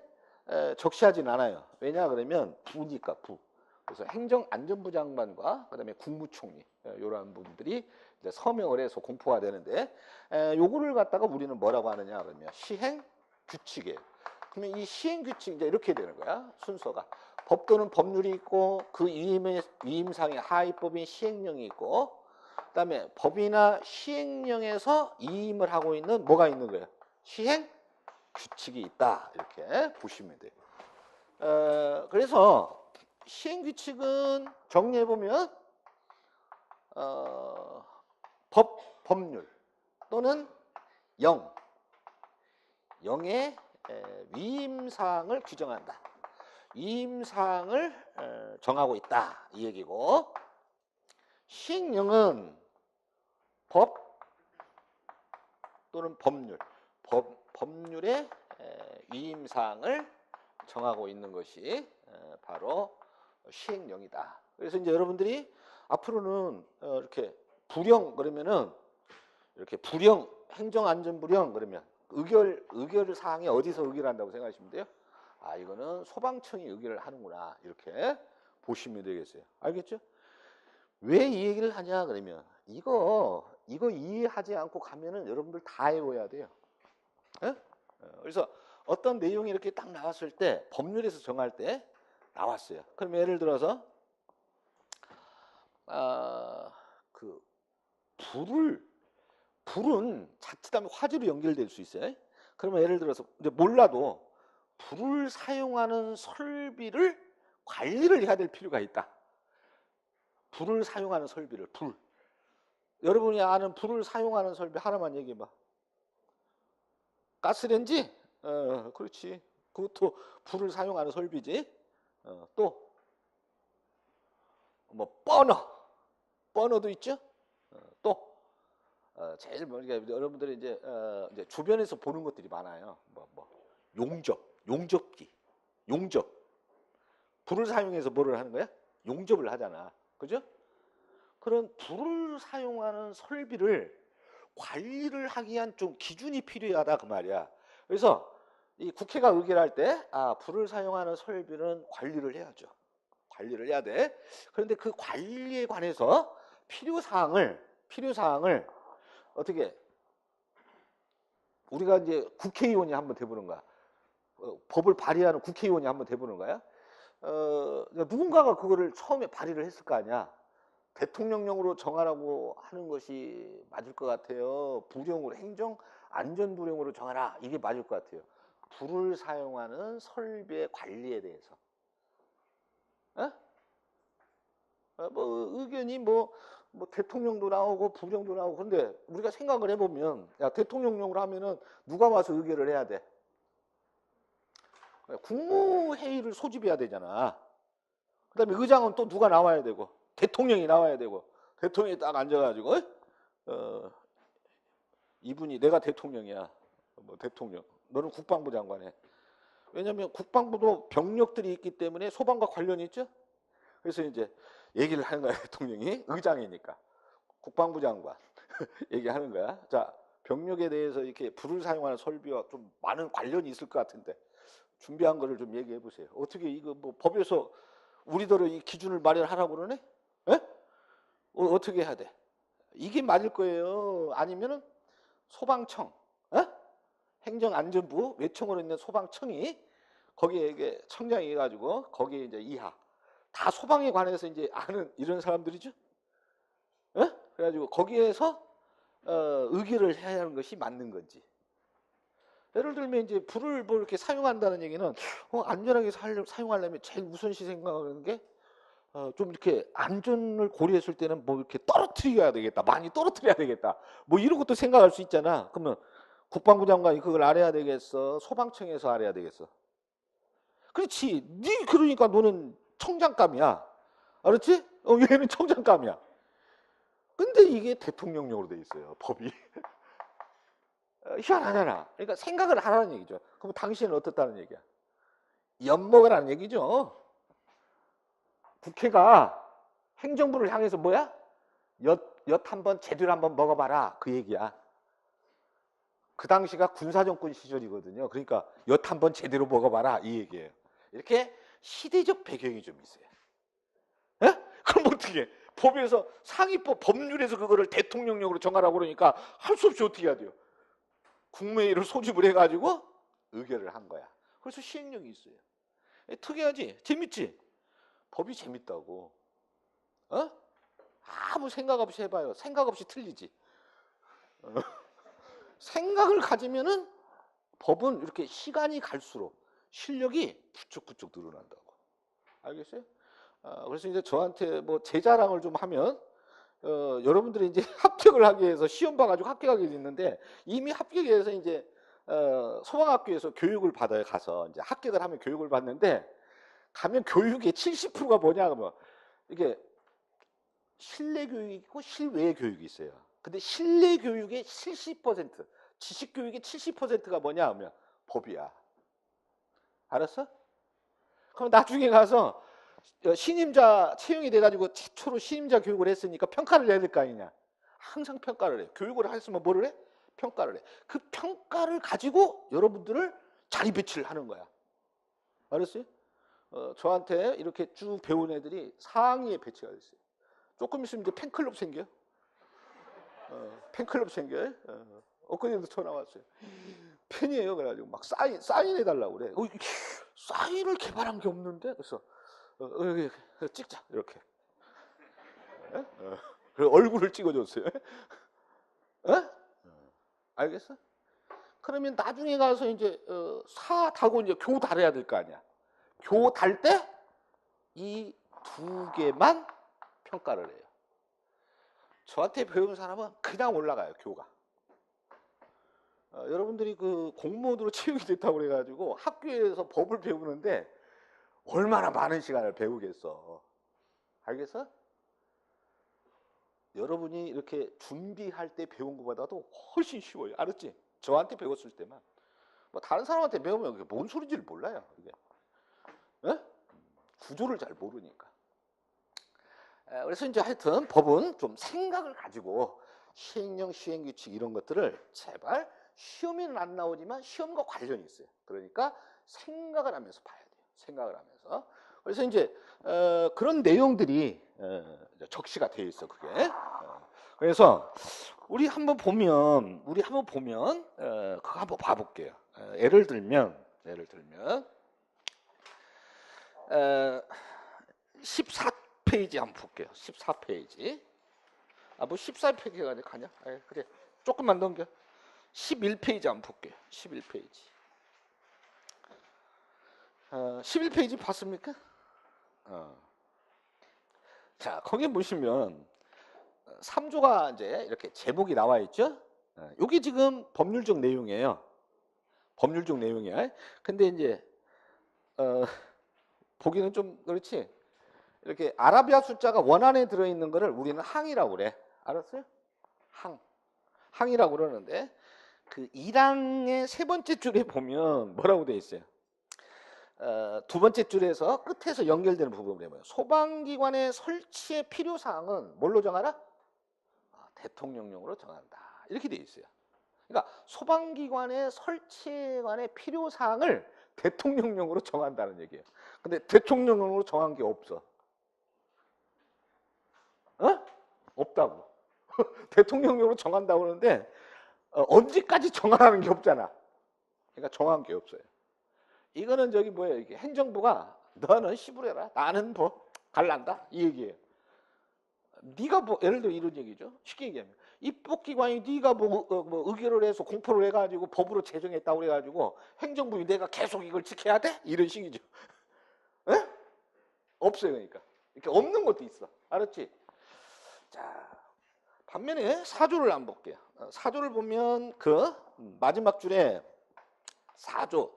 적시하진 않아요. 왜냐 그러면 부니까 부. 그래서 행정안전부 장관과 그다음에 국무총리 이러한 분들이 이제 서명을 해서 공포가 되는데 요거를 갖다가 우리는 뭐라고 하느냐 그러면 시행규칙이에요. 그러면 이 시행규칙 이제 이렇게 되는 거야. 순서가 법 또는 법률이 있고 그 위임상의 하위법인 시행령이 있고 그다음에 법이나 시행령에서 이임을 하고 있는 뭐가 있는 거예요? 시행규칙이 있다. 이렇게 보시면 돼요. 그래서 시행규칙은 정리해보면 법률 또는 영의 위임사항을 규정한다. 위임사항을 정하고 있다. 이 얘기고 시행령은 법 또는 법률의 위임사항을 정하고 있는 것이 바로 시행령이다. 그래서 이제 여러분들이 앞으로는 이렇게 부령 그러면은 이렇게 부령 행정안전부령 그러면 의결 사항이 어디서 의결한다고 생각하시면 돼요? 아, 이거는 소방청이 의결을 하는구나. 이렇게 보시면 되겠어요. 알겠죠? 왜 이 얘기를 하냐 그러면 이거 이해하지 않고 가면은 여러분들 다 외워야 돼요. 에? 그래서 어떤 내용이 이렇게 딱 나왔을 때 법률에서 정할 때 나왔어요. 그럼 예를 들어서 그 불은 자칫하면 화재로 연결될 수 있어요. 그러면 예를 들어서 근데 몰라도 불을 사용하는 설비를 관리를 해야 될 필요가 있다. 불을 사용하는 설비를 여러분이 아는 불을 사용하는 설비 하나만 얘기해봐. 가스레인지? 그렇지. 그것도 불을 사용하는 설비지. 또 뭐 버너도 있죠. 또 제일 여러분들이 이제 주변에서 보는 것들이 많아요. 용접기. 불을 사용해서 뭐를 하는 거야? 용접을 하잖아. 그죠? 그런 불을 사용하는 설비를 관리를 하기 위한 좀 기준이 필요하다 그 말이야. 그래서 이 국회가 의결할 때 불을 사용하는 설비는 관리를 해야죠. 관리를 해야 돼. 그런데 그 관리에 관해서 필요사항을 어떻게 우리가 이제 국회의원이 한번 돼보는 거야. 법을 발의하는 국회의원이 한번 돼보는 거야. 누군가가 그거를 처음에 발의를 했을 거 아니야. 대통령령으로 정하라고 하는 것이 맞을 것 같아요. 부령으로 행정안전부령으로 정하라. 이게 맞을 것 같아요. 불을 사용하는 설비의 관리에 대해서. 의견이 대통령도 나오고 부령도 나오고 그런데 우리가 생각을 해보면 대통령령으로 하면은 누가 와서 의결을 해야 돼? 국무회의를 소집해야 되잖아. 그 다음에 의장은 또 누가 나와야 되고 대통령이 나와야 되고 대통령이 딱 앉아가지고 이분이 내가 대통령이야. 대통령. 너는 국방부 장관해. 왜냐하면 국방부도 병력들이 있기 때문에 소방과 관련이 있죠. 그래서 이제 얘기를 하는 거야. 대통령이 의장이니까 국방부 장관 얘기하는 거야. 자, 병력에 대해서 이렇게 불을 사용하는 설비와 좀 많은 관련이 있을 것 같은데 준비한 거를 좀 얘기해 보세요. 어떻게 이거 법에서 우리대로 이 기준을 마련하라고 그러네? 어떻게 해야 돼? 이게 맞을 거예요. 아니면은 소방청, 어? 행정안전부 외청으로 있는 소방청이 거기에 이게 청장이 해가지고 거기에 이제 이하 다 소방에 관해서 이제 아는 이런 사람들이죠. 어? 그래가지고 거기에서 의결을 해야 하는 것이 맞는 건지. 예를 들면 이제 불을 뭐 이렇게 사용한다는 얘기는 안전하게 사용하려면 제일 우선시 생각하는 게 좀 이렇게 안전을 고려했을 때는 뭐 이렇게 떨어뜨려야 되겠다. 많이 떨어뜨려야 되겠다. 뭐 이런 것도 생각할 수 있잖아. 그러면 국방부 장관이 그걸 알아야 되겠어? 소방청에서 알아야 되겠어? 그렇지. 네 그러니까 너는 청장감이야. 알았지? 얘는 청장감이야. 근데 이게 대통령령으로 돼 있어요. 법이. 희한하잖아. 그러니까 생각을 하라는 얘기죠. 그럼 당신은 어떻다는 얘기야? 엿먹으라는 얘기죠. 국회가 행정부를 향해서 뭐야? 엿 한번 제대로 한번 먹어봐라. 그 얘기야. 그 당시가 군사정권 시절이거든요. 그러니까 엿 한번 제대로 먹어봐라. 이 얘기예요. 이렇게 시대적 배경이 좀 있어요. 에? 그럼 어떻게 법에서 상위법 법률에서 그거를 대통령령으로 정하라고 그러니까 할 수 없이 어떻게 해야 돼요? 국무회의를 소집을 해가지고 의결을 한 거야. 그래서 시행령이 있어요. 특이하지? 재밌지? 법이 재밌다고. 아무 생각 없이 해봐요. 생각 없이 틀리지. 생각을 가지면은 법은 이렇게 시간이 갈수록 실력이 부쩍부쩍 늘어난다고. 알겠어요? 그래서 이제 저한테 뭐 제 자랑을 좀 하면 여러분들이 이제 합격을 하기 위해서 시험 봐가지고 합격하게 됐는데 이미 합격해서 이제 소방학교에서 교육을 받아요. 가서 이제 합격을 하면 교육을 받는데 가면 교육의 70%가 뭐냐 그러면 이게 실내 교육이 있고 실외 교육이 있어요. 근데 실내 교육의 70% 지식 교육의 70%가 뭐냐 하면 법이야. 알았어? 그럼 나중에 가서 신임자 채용이 돼가지고 최초로 신임자 교육을 했으니까 평가를 내야 될 거 아니냐. 항상 평가를 해. 교육을 했으면 뭐를 해? 평가를 해. 그 평가를 가지고 여러분들을 자리 배치를 하는 거야. 알았어요? 저한테 이렇게 쭉 배운 애들이 상위에 배치가 됐어요. 조금 있으면 이제 팬클럽 생겨요. 팬클럽 생겨요. 엊그제도 전화 왔어요. 팬이에요. 그래가지고 막 사인해달라고 그래. 사인을 개발한 게 없는데? 그래서 여기 찍자 이렇게. 그리고 얼굴을 찍어줬어요. 알겠어? 그러면 나중에 가서 이제 사 달고 이제 교 달아야 될 거 아니야. 교 달 때 이 두 개만 평가를 해요. 저한테 배운 사람은 그냥 올라가요. 교가. 여러분들이 그 공무원으로 채용이 됐다고 그래가지고 학교에서 법을 배우는데 얼마나 많은 시간을 배우겠어. 알겠어? 여러분이 이렇게 준비할 때 배운 것보다도 훨씬 쉬워요. 알았지? 저한테 배웠을 때만. 뭐 다른 사람한테 배우면 그게 뭔 소리인지를 몰라요. 이게. 구조를 잘 모르니까. 그래서 이제 하여튼 법은 좀 생각을 가지고 시행령, 시행규칙 이런 것들을 제발 시험에는 안 나오지만 시험과 관련이 있어요. 그러니까 생각을 하면서 봐야 돼요. 생각을 하면서. 그래서 이제 그런 내용들이 적시가 되어 있어. 그게. 그래서 우리 한번 보면 그거 한번 봐볼게요. 예를 들면 14페이지 한번 볼게요. 14페이지. 뭐 14페이지가 가냐? 그래. 조금만 넘겨. 11페이지 한번 볼게요. 11페이지. 11페이지 봤습니까? 자, 거기 보시면 3조가 이제 이렇게 제목이 나와 있죠? 여기 지금 법률적 내용이에요. 법률적 내용이야. 근데 이제 보기는 좀 그렇지. 이렇게 아라비아 숫자가 원안에 들어있는 거를 우리는 항이라고 그래. 알았어요? 항이라고 그러는데 그 1항의 세 번째 줄에 보면 뭐라고 돼 있어요? 두 번째 줄에서 끝에서 연결되는 부분이 뭐예요? 소방기관의 설치의 필요사항은 뭘로 정하라? 대통령령으로 정한다. 이렇게 돼 있어요. 그러니까 소방기관의 설치에 관한 필요사항을 대통령령으로 정한다는 얘기예요. 근데 대통령령으로 정한 게 없어. 없다고. 대통령령으로 정한다고 그러는데 언제까지 정하라는 게 없잖아. 그러니까 정한 게 없어요. 이거는 저기 뭐예요? 이게 행정부가 너는 시부해라. 나는 뭐 갈란다. 이 얘기예요. 네가 뭐 예를 들어 이런 얘기죠. 쉽게 얘기하면 입법기관이 네가 뭐 의결을 해서 공포를 해가지고 법으로 제정했다고 그래가지고 행정부이 내가 계속 이걸 지켜야 돼? 이런 식이죠. 에? 없어요. 그러니까 이렇게 없는 것도 있어. 알았지? 자, 반면에 사조를 한번 볼게요. 사조를 보면 그 마지막 줄에 사조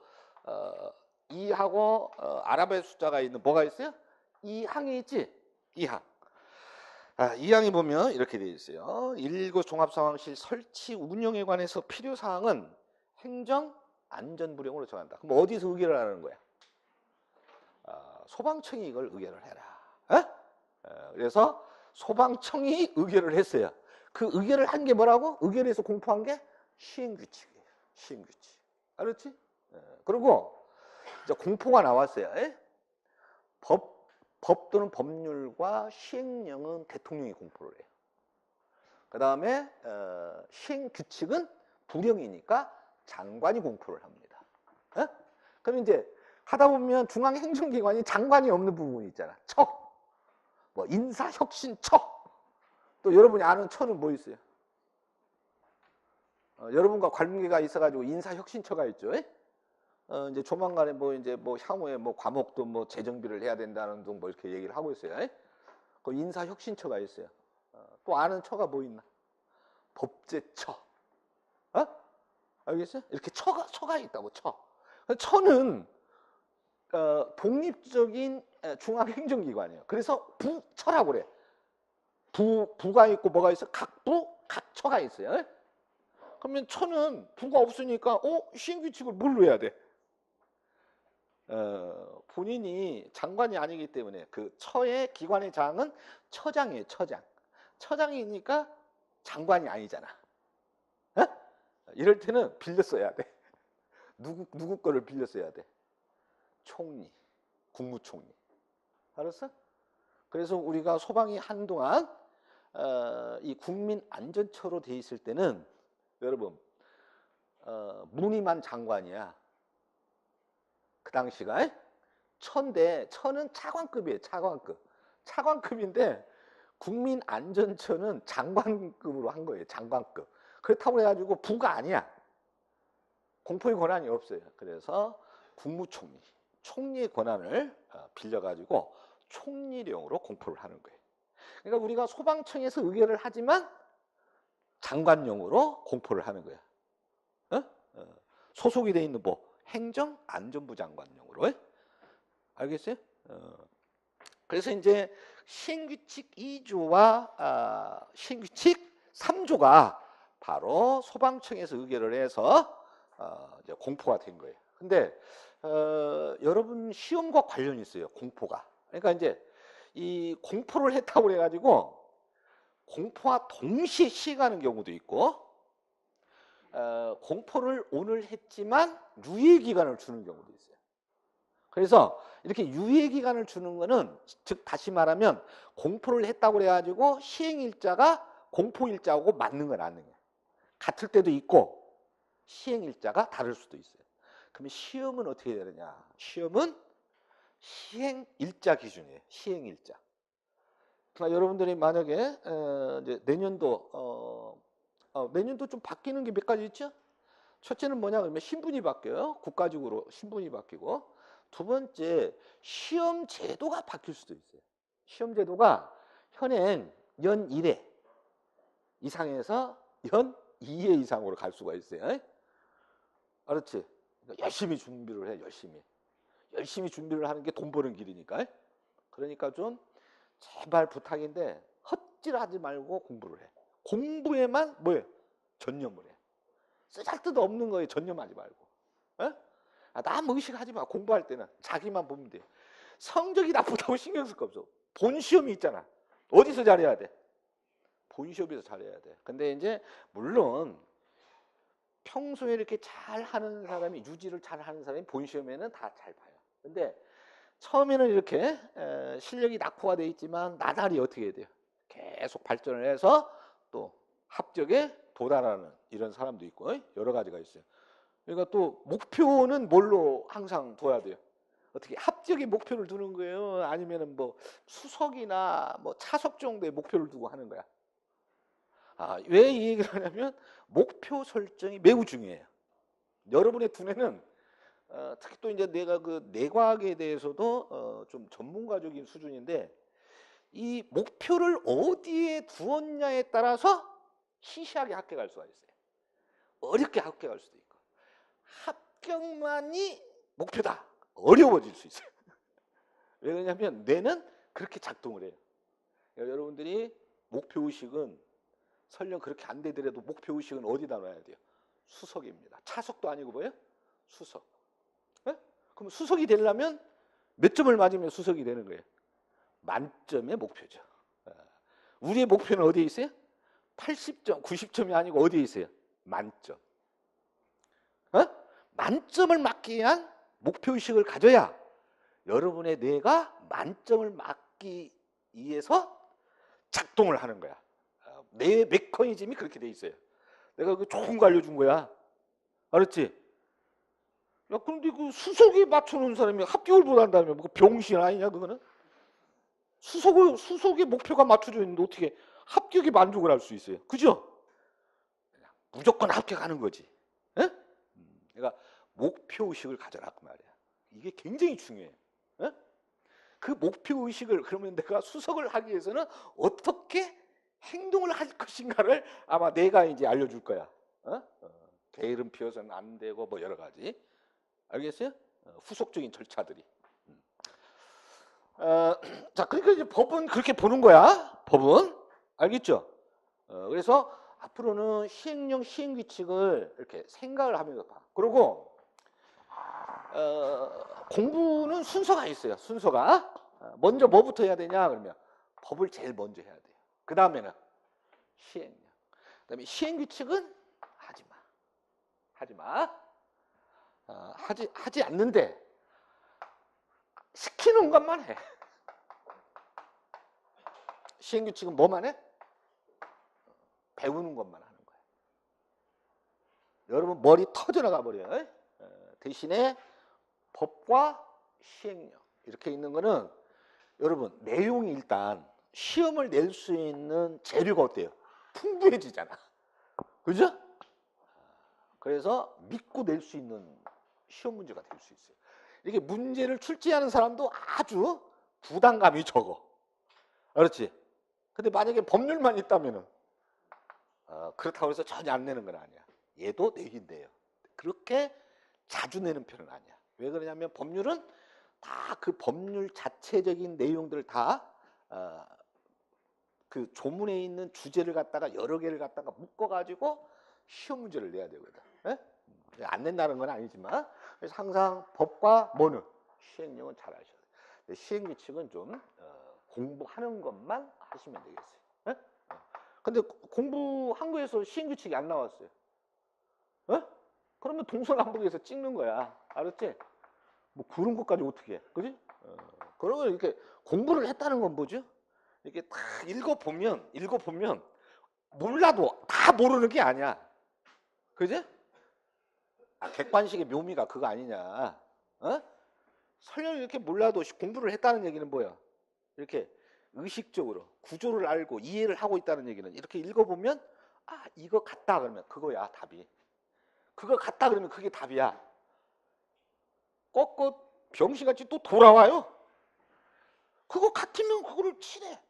이하고 아랍의 숫자가 있는 뭐가 있어요? 이항이 있지? 이항. 이항이 보면 이렇게 되어 있어요. 119 종합상황실 설치 운영에 관해서 필요사항은 행정안전부령으로 정한다. 그럼 어디서 의결을 하는 거야? 소방청이 이걸 의결을 해라. 그래서 소방청이 의결을 했어요. 그 의결을 한 게 뭐라고? 의결에서 공포한 게 시행규칙이에요. 시행규칙. 알았지? 그리고 이제 공포가 나왔어요. 법 또는 법률과 시행령은 대통령이 공포를 해요. 그 다음에 시행규칙은 부령이니까 장관이 공포를 합니다. 그럼 이제 하다 보면 중앙행정기관이 장관이 없는 부분이 있잖아. 처, 뭐 인사혁신처. 또 여러분이 아는 처는 뭐 있어요? 여러분과 관계가 있어가지고 인사혁신처가 있죠. 이제 조만간에 뭐 향후에 뭐 과목도 뭐 재정비를 해야 된다는 등 뭐 이렇게 얘기를 하고 있어요. 그 인사혁신처가 있어요. 또 아는 처가 뭐 있나? 법제처. 알겠어요? 이렇게 처가 있다고 처. 처는 독립적인 중앙행정기관이에요. 그래서 부처라고 그래. 부가 있고 뭐가 있어? 각처가 있어요. 그러면 처는 부가 없으니까 시행규칙을 뭘로 해야 돼? 본인이 장관이 아니기 때문에 그 처의 기관의 장은 처장이에요. 처장. 처장이니까 장관이 아니잖아. 이럴 때는 빌려 써야 돼. 누구 거를 빌려 써야 돼? 총리, 국무총리. 알았어? 그래서 우리가 소방이 한동안 이 국민안전처로 돼 있을 때는 여러분 무늬만 장관이야. 그 당시가 처인데 처는 차관급이에요. 차관급. 차관급인데 국민안전처는 장관급으로 한 거예요. 장관급. 그렇다고 해가지고 부가 아니야. 공포의 권한이 없어요. 그래서 국무총리, 총리의 권한을 빌려가지고 총리령으로 공포를 하는 거예요. 그러니까 우리가 소방청에서 의결을 하지만 장관령으로 공포를 하는 거야. 소속이 돼 있는 뭐 행정안전부 장관령으로. 알겠어요? 그래서 이제 시행규칙 2조와 시행규칙 3조가 바로 소방청에서 의결을 해서 이제 공포가 된 거예요. 근데 여러분 시험과 관련이 있어요. 공포가. 그러니까 이제 이 공포를 했다고 해가지고 공포와 동시에 시행하는 경우도 있고 공포를 오늘 했지만 유예기간을 주는 경우도 있어요. 그래서 이렇게 유예기간을 주는 거는 즉 다시 말하면 공포를 했다고 해가지고 시행일자가 공포일자하고 맞는 건 아니에요. 같을 때도 있고 시행일자가 다를 수도 있어요. 그러면 시험은 어떻게 되느냐? 시험은 시행일자 기준이에요. 시행일자. 그러니까 여러분들이 만약에 이제 내년도 내년도 좀 바뀌는 게 몇 가지 있죠? 첫째는 뭐냐 그러면 신분이 바뀌어요. 국가적으로 신분이 바뀌고 두 번째 시험 제도가 바뀔 수도 있어요. 시험 제도가 현행 연 1회 이상에서 연 2회 이상으로 갈 수가 있어요. 알았지? 그러니까 열심히 준비를 해. 열심히 준비를 하는 게 돈 버는 길이니까. 그러니까 좀 제발 부탁인데 헛질하지 말고 공부를 해. 공부에만 뭐예요? 전념을 해. 쓰잘데도 없는 거에 전념하지 말고. 남 의식하지 마. 공부할 때는 자기만 보면 돼. 성적이 나쁘다고 신경 쓸 거 없어. 본 시험이 있잖아. 어디서 잘해야 돼? 본 시험에서 잘해야 돼. 근데 이제 물론 평소에 이렇게 잘하는 사람이 유지를 잘하는 사람이 본 시험에는 다 잘 봐요. 근데 처음에는 이렇게 실력이 낙후가 돼 있지만 나날이 어떻게 해야 돼요? 계속 발전을 해서 또 합격에 도달하는 이런 사람도 있고 여러 가지가 있어요. 그러니까 또 목표는 뭘로 항상 둬야 돼요? 어떻게 합격의 목표를 두는 거예요? 아니면은 뭐 수석이나 뭐 차석 정도의 목표를 두고 하는 거야? 왜 이 얘기를 하냐면 목표 설정이 매우 중요해요. 여러분의 두뇌는 특히 또 이제 내가 그 뇌과학에 대해서도 좀 전문가적인 수준인데 이 목표를 어디에 두었냐에 따라서 시시하게 합격할 수가 있어요. 어렵게 합격할 수도 있고 합격만이 목표다. 어려워질 수 있어요. 왜 그러냐면 뇌는 그렇게 작동을 해요. 그러니까 여러분들이 목표의식은 설령 그렇게 안 되더라도 목표의식은 어디다 놔야 돼요? 수석입니다. 차석도 아니고 뭐예요? 수석. 네? 그럼 수석이 되려면 몇 점을 맞으면 수석이 되는 거예요? 만점의 목표죠. 우리의 목표는 어디에 있어요? 80점, 90점이 아니고 어디에 있어요? 만점. 만점을 맞기 위한 목표의식을 가져야 여러분의 뇌가 만점을 맞기 위해서 작동을 하는 거야. 뇌 메커니즘이 그렇게 돼 있어요. 내가 그 좋은 거 알려준 거야. 알았지? 야, 그런데 그 수석에 맞춰놓은 사람이 합격을 못한다며 뭐 병신 아니냐 그거는? 수석의 목표가 맞춰져 있는데 어떻게 합격에 만족을 할 수 있어요? 그죠? 무조건 합격하는 거지. 에? 그러니까 목표의식을 가져라 그 말이야. 이게 굉장히 중요해. 에? 그 목표의식을 그러면 내가 수석을 하기 위해서는 어떻게 행동을 할 것인가를 아마 내가 이제 알려줄 거야. 게으름 피워서는 안 되고 뭐 여러 가지. 알겠어요? 후속적인 절차들이. 자, 그러니까 이제 법은 그렇게 보는 거야. 법은. 알겠죠? 그래서 앞으로는 시행령, 시행규칙을 이렇게 생각을 하면서 봐. 그리고 공부는 순서가 있어요. 순서가. 먼저 뭐부터 해야 되냐 그러면 법을 제일 먼저 해야 돼요. 그 다음에는 시행령. 그 다음에 시행규칙은 하지 마. 하지 마. 하지 않는데 시키는 것만 해. 시행규칙은 뭐만 해? 배우는 것만 하는 거야. 여러분 머리 터져나가 버려요. 대신에 법과 시행령 이렇게 있는 거는 여러분 내용이 일단 시험을 낼 수 있는 재료가 어때요? 풍부해지잖아. 그죠? 그래서 믿고 낼 수 있는 시험 문제가 될 수 있어요. 이렇게 문제를 출제하는 사람도 아주 부담감이 적어. 그렇지? 근데 만약에 법률만 있다면은 그렇다고 해서 전혀 안 내는 건 아니야. 얘도 내긴 돼요. 그렇게 자주 내는 편은 아니야. 왜 그러냐면 법률은 다 그 법률 자체적인 내용들을 다 그 조문에 있는 주제를 갖다가 여러 개를 갖다가 묶어가지고 시험 문제를 내야 되거든. 안 낸다는 건 아니지만 그래서 항상 법과 뭐는 시행령은 잘 아셔야 돼요. 시행규칙은 좀 공부하는 것만 하시면 되겠어요. 근데 공부한 거에서 시행규칙이 안 나왔어요. 그러면 동서남북에서 찍는 거야. 알았지? 뭐 그런 것까지 어떻게 해? 그지? 그러면 이렇게 공부를 했다는 건 뭐죠? 이렇게 다 읽어보면 몰라도 다 모르는 게 아니야. 그지? 객관식의 묘미가 그거 아니냐. 설령 이렇게 몰라도 공부를 했다는 얘기는 뭐야? 이렇게 의식적으로 구조를 알고 이해를 하고 있다는 얘기는 이렇게 읽어보면 이거 같다 그러면 그거야 답이. 그거 같다 그러면 그게 답이야. 꺾어 병신같이 또 돌아와요. 그거 같으면 그거를 치래.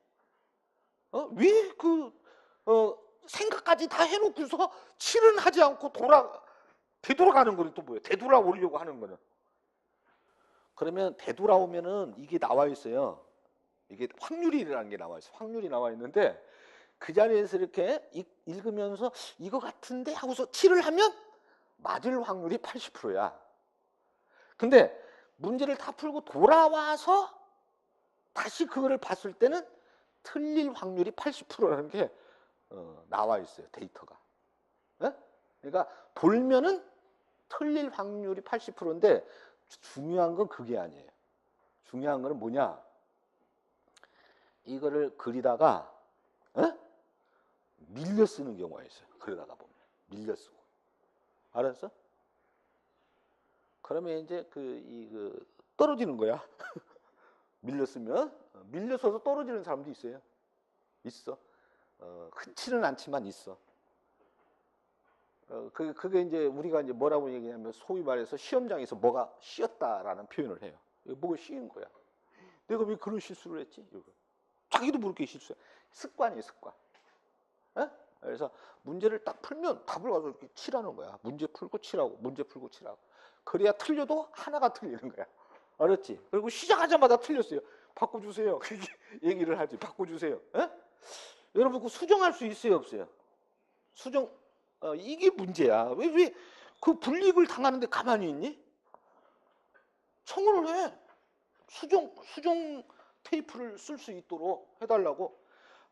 왜 생각까지 다 해놓고서 칠은 하지 않고 되돌아가는 거는 또 뭐예요? 되돌아오려고 하는 거는. 그러면 되돌아오면은 이게 나와 있어요. 이게 확률이라는 게 나와 있어요. 확률이 나와 있는데 그 자리에서 이렇게 읽으면서 이거 같은데 하고서 칠을 하면 맞을 확률이 80%야. 근데 문제를 다 풀고 돌아와서 다시 그거를 봤을 때는 틀릴 확률이 80%라는 게 나와 있어요. 데이터가. 그러니까 돌면은 틀릴 확률이 80%인데 중요한 건 그게 아니에요. 중요한 거는 뭐냐? 이거를 그리다가 밀려 쓰는 경우가 있어요. 그러다가 보면 밀려 쓰고. 알았어? 그러면 이제 떨어지는 거야. 밀려 쓰면 밀려서도 떨어지는 사람도 있어요. 있어. 흔치는 않지만 있어. 그게 이제 우리가 이제 뭐라고 얘기하냐면 소위 말해서 시험장에서 뭐가 씌었다라는 표현을 해요. 뭐가 씌인 거야. 내가 왜 그런 실수를 했지? 이거. 자기도 모르게 실수해. 습관이에요, 습관. 에? 그래서 문제를 딱 풀면 답을 가서 이렇게 칠하는 거야. 문제 풀고 칠하고, 문제 풀고 칠하고. 그래야 틀려도 하나가 틀리는 거야. 알았지? 그리고 시작하자마자 틀렸어요. 바꿔주세요. 그렇게 얘기를 하지. 바꿔주세요. 에? 여러분, 그 수정할 수 있어요, 없어요? 수정, 이게 문제야. 왜 그 불이익을 당하는데 가만히 있니? 청구를 해. 수정 테이프를 쓸 수 있도록 해달라고.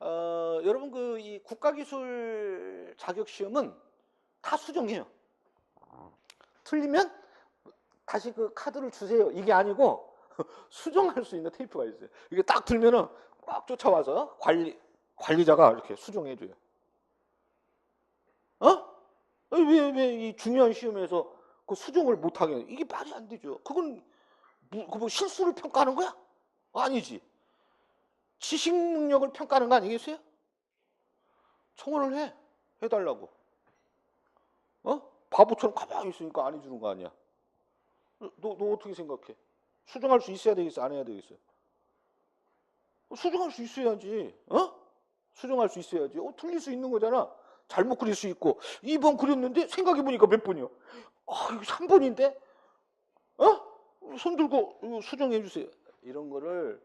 여러분 이 국가기술 자격시험은 다 수정해요. 틀리면 다시 그 카드를 주세요. 이게 아니고 수정할 수 있는 테이프가 있어요. 이게 딱 들면은 꽉 쫓아와서 관리자가 이렇게 수정해줘요. 왜 이 중요한 시험에서 그 수정을 못하게 이게 말이 안 되죠. 그건 뭐 실수를 평가하는 거야? 아니지. 지식 능력을 평가하는 거 아니겠어요? 청원을 해달라고. 바보처럼 가만히 있으니까 안 해주는 거 아니야. 너 어떻게 생각해? 수정할 수 있어야 되겠어? 안 해야 되겠어? 수정할 수 있어야지. 수정할 수 있어야지. 틀릴 수 있는 거잖아. 잘못 그릴 수 있고 2번 그렸는데 생각해보니까 몇 번이요? 이거 3번인데? 손 들고 이거 수정해 주세요. 이런 거를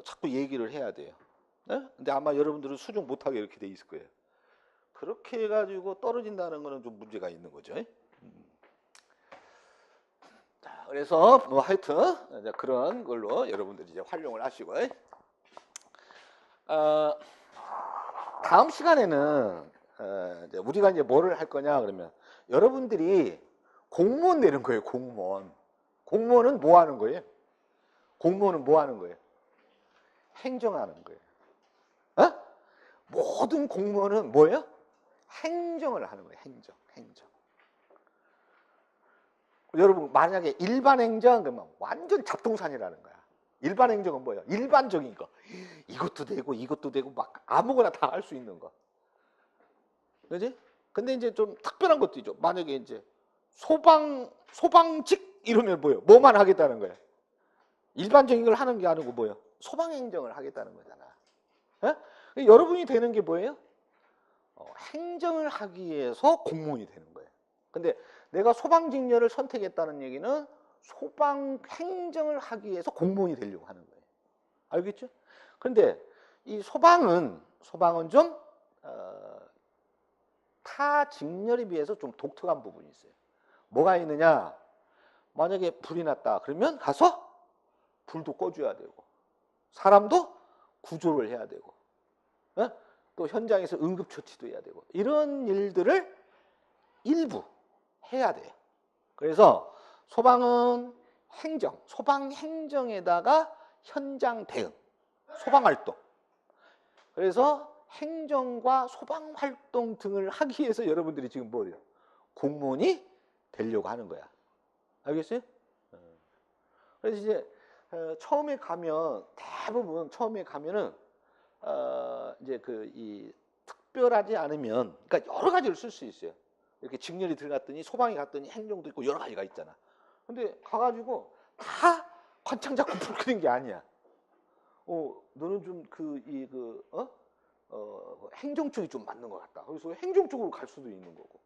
자꾸 얘기를 해야 돼요. 근데 아마 여러분들은 수정 못하게 이렇게 돼 있을 거예요. 그렇게 해가지고 떨어진다는 거는 좀 문제가 있는 거죠. 자, 그래서 뭐 하여튼 이제 그런 걸로 여러분들이 이제 활용을 하시고, 다음 시간에는 이제 우리가 이제 뭐를 할 거냐 그러면 여러분들이 공무원 내는 거예요. 공무원은 뭐 하는 거예요? 공무원은 뭐 하는 거예요? 행정하는 거예요. 모든 공무원은 뭐예요? 행정을 하는 거예요. 행정. 여러분 만약에 일반 행정 그러면 완전 잡동산이라는 거야. 일반 행정은 뭐예요? 일반적인 거. 이것도 되고 막 아무거나 다 할 수 있는 거. 그지? 근데 이제 좀 특별한 것도 있죠. 만약에 이제 소방직 이러면 뭐예요? 뭐만 하겠다는 거예요? 일반적인 걸 하는 게 아니고 뭐예요? 소방행정을 하겠다는 거잖아. 여러분이 되는 게 뭐예요? 행정을 하기 위해서 공무원이 되는 거예요. 근데 내가 소방직렬을 선택했다는 얘기는 소방행정을 하기 위해서 공무원이 되려고 하는 거예요. 알겠죠? 근데 이 소방은 좀 타 직렬에 비해서 좀 독특한 부분이 있어요. 뭐가 있느냐? 만약에 불이 났다 그러면 가서 불도 꺼줘야 되고 사람도 구조를 해야 되고 또 현장에서 응급처치도 해야 되고 이런 일들을 일부 해야 돼요. 그래서 소방은 소방행정에다가 현장 대응, 소방활동. 그래서 행정과 소방활동 등을 하기 위해서 여러분들이 지금 뭐예요? 공무원이 되려고 하는 거야. 알겠어요? 그래서 이제 처음에 가면 대부분 처음에 가면은 이제 이 특별하지 않으면 그러니까 여러 가지를 쓸 수 있어요. 이렇게 직렬이 들어갔더니 소방이 갔더니 행정도 있고 여러 가지가 있잖아. 근데 가가지고 다 관창 잡고 풀리는 게 아니야. 너는 좀 행정 쪽이 좀 맞는 것 같다. 그래서 행정 쪽으로 갈 수도 있는 거고.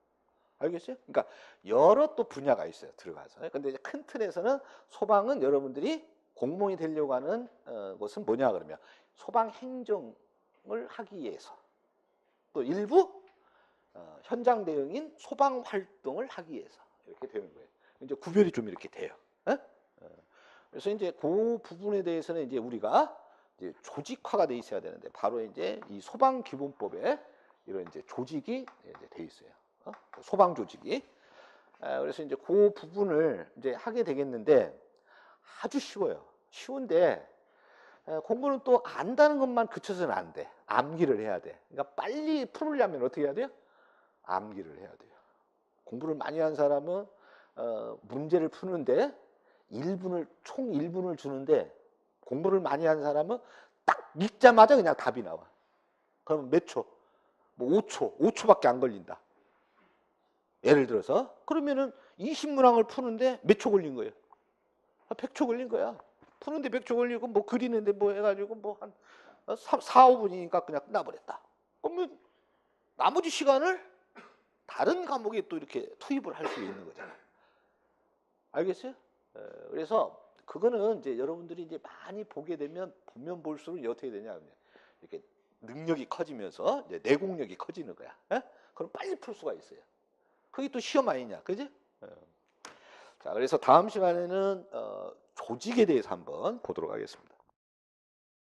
알겠어요? 그러니까 여러 또 분야가 있어요. 들어가서. 근데 이제 큰 틀에서는 소방은 여러분들이 공무원이 되려고 하는 것은 뭐냐 그러면 소방 행정을 하기 위해서 또 일부 현장 대응인 소방 활동을 하기 위해서 이렇게 되는 거예요. 이제 구별이 좀 이렇게 돼요. 그래서 이제 그 부분에 대해서는 이제 우리가 이제 조직화가 돼 있어야 되는데 바로 이제 이 소방 기본법에 이런 이제 조직이 이제 돼 있어요. 소방 조직이. 그래서 이제 그 부분을 이제 하게 되겠는데 아주 쉬워요. 쉬운데 공부는 또 안다는 것만 그쳐서는 안 돼. 암기를 해야 돼. 그러니까 빨리 풀으려면 어떻게 해야 돼요? 암기를 해야 돼요. 공부를 많이 한 사람은 문제를 푸는데 총 1분을 주는데, 공부를 많이 한 사람은 딱 읽자마자 그냥 답이 나와. 그러면 몇 초? 뭐 5초밖에 안 걸린다. 예를 들어서 그러면은 20문항을 푸는데 몇 초 걸린 거예요? 100초 걸린 거야. 푸는데 100초 걸리고 뭐 그리는데 뭐 해가지고 뭐 한 4, 5분이니까 그냥 끝나버렸다. 그러면 나머지 시간을 다른 과목에 또 이렇게 투입을 할 수 있는 거잖아. 알겠어요? 그래서 그거는 이제 여러분들이 이제 많이 보게 되면 보면 볼수록 어떻게 되냐, 이렇게 능력이 커지면서 이제 내공력이 커지는 거야. 그럼 빨리 풀 수가 있어요. 그게 또 시험 아니냐, 그지? 자, 그래서 다음 시간에는 조직에 대해서 한번 보도록 하겠습니다.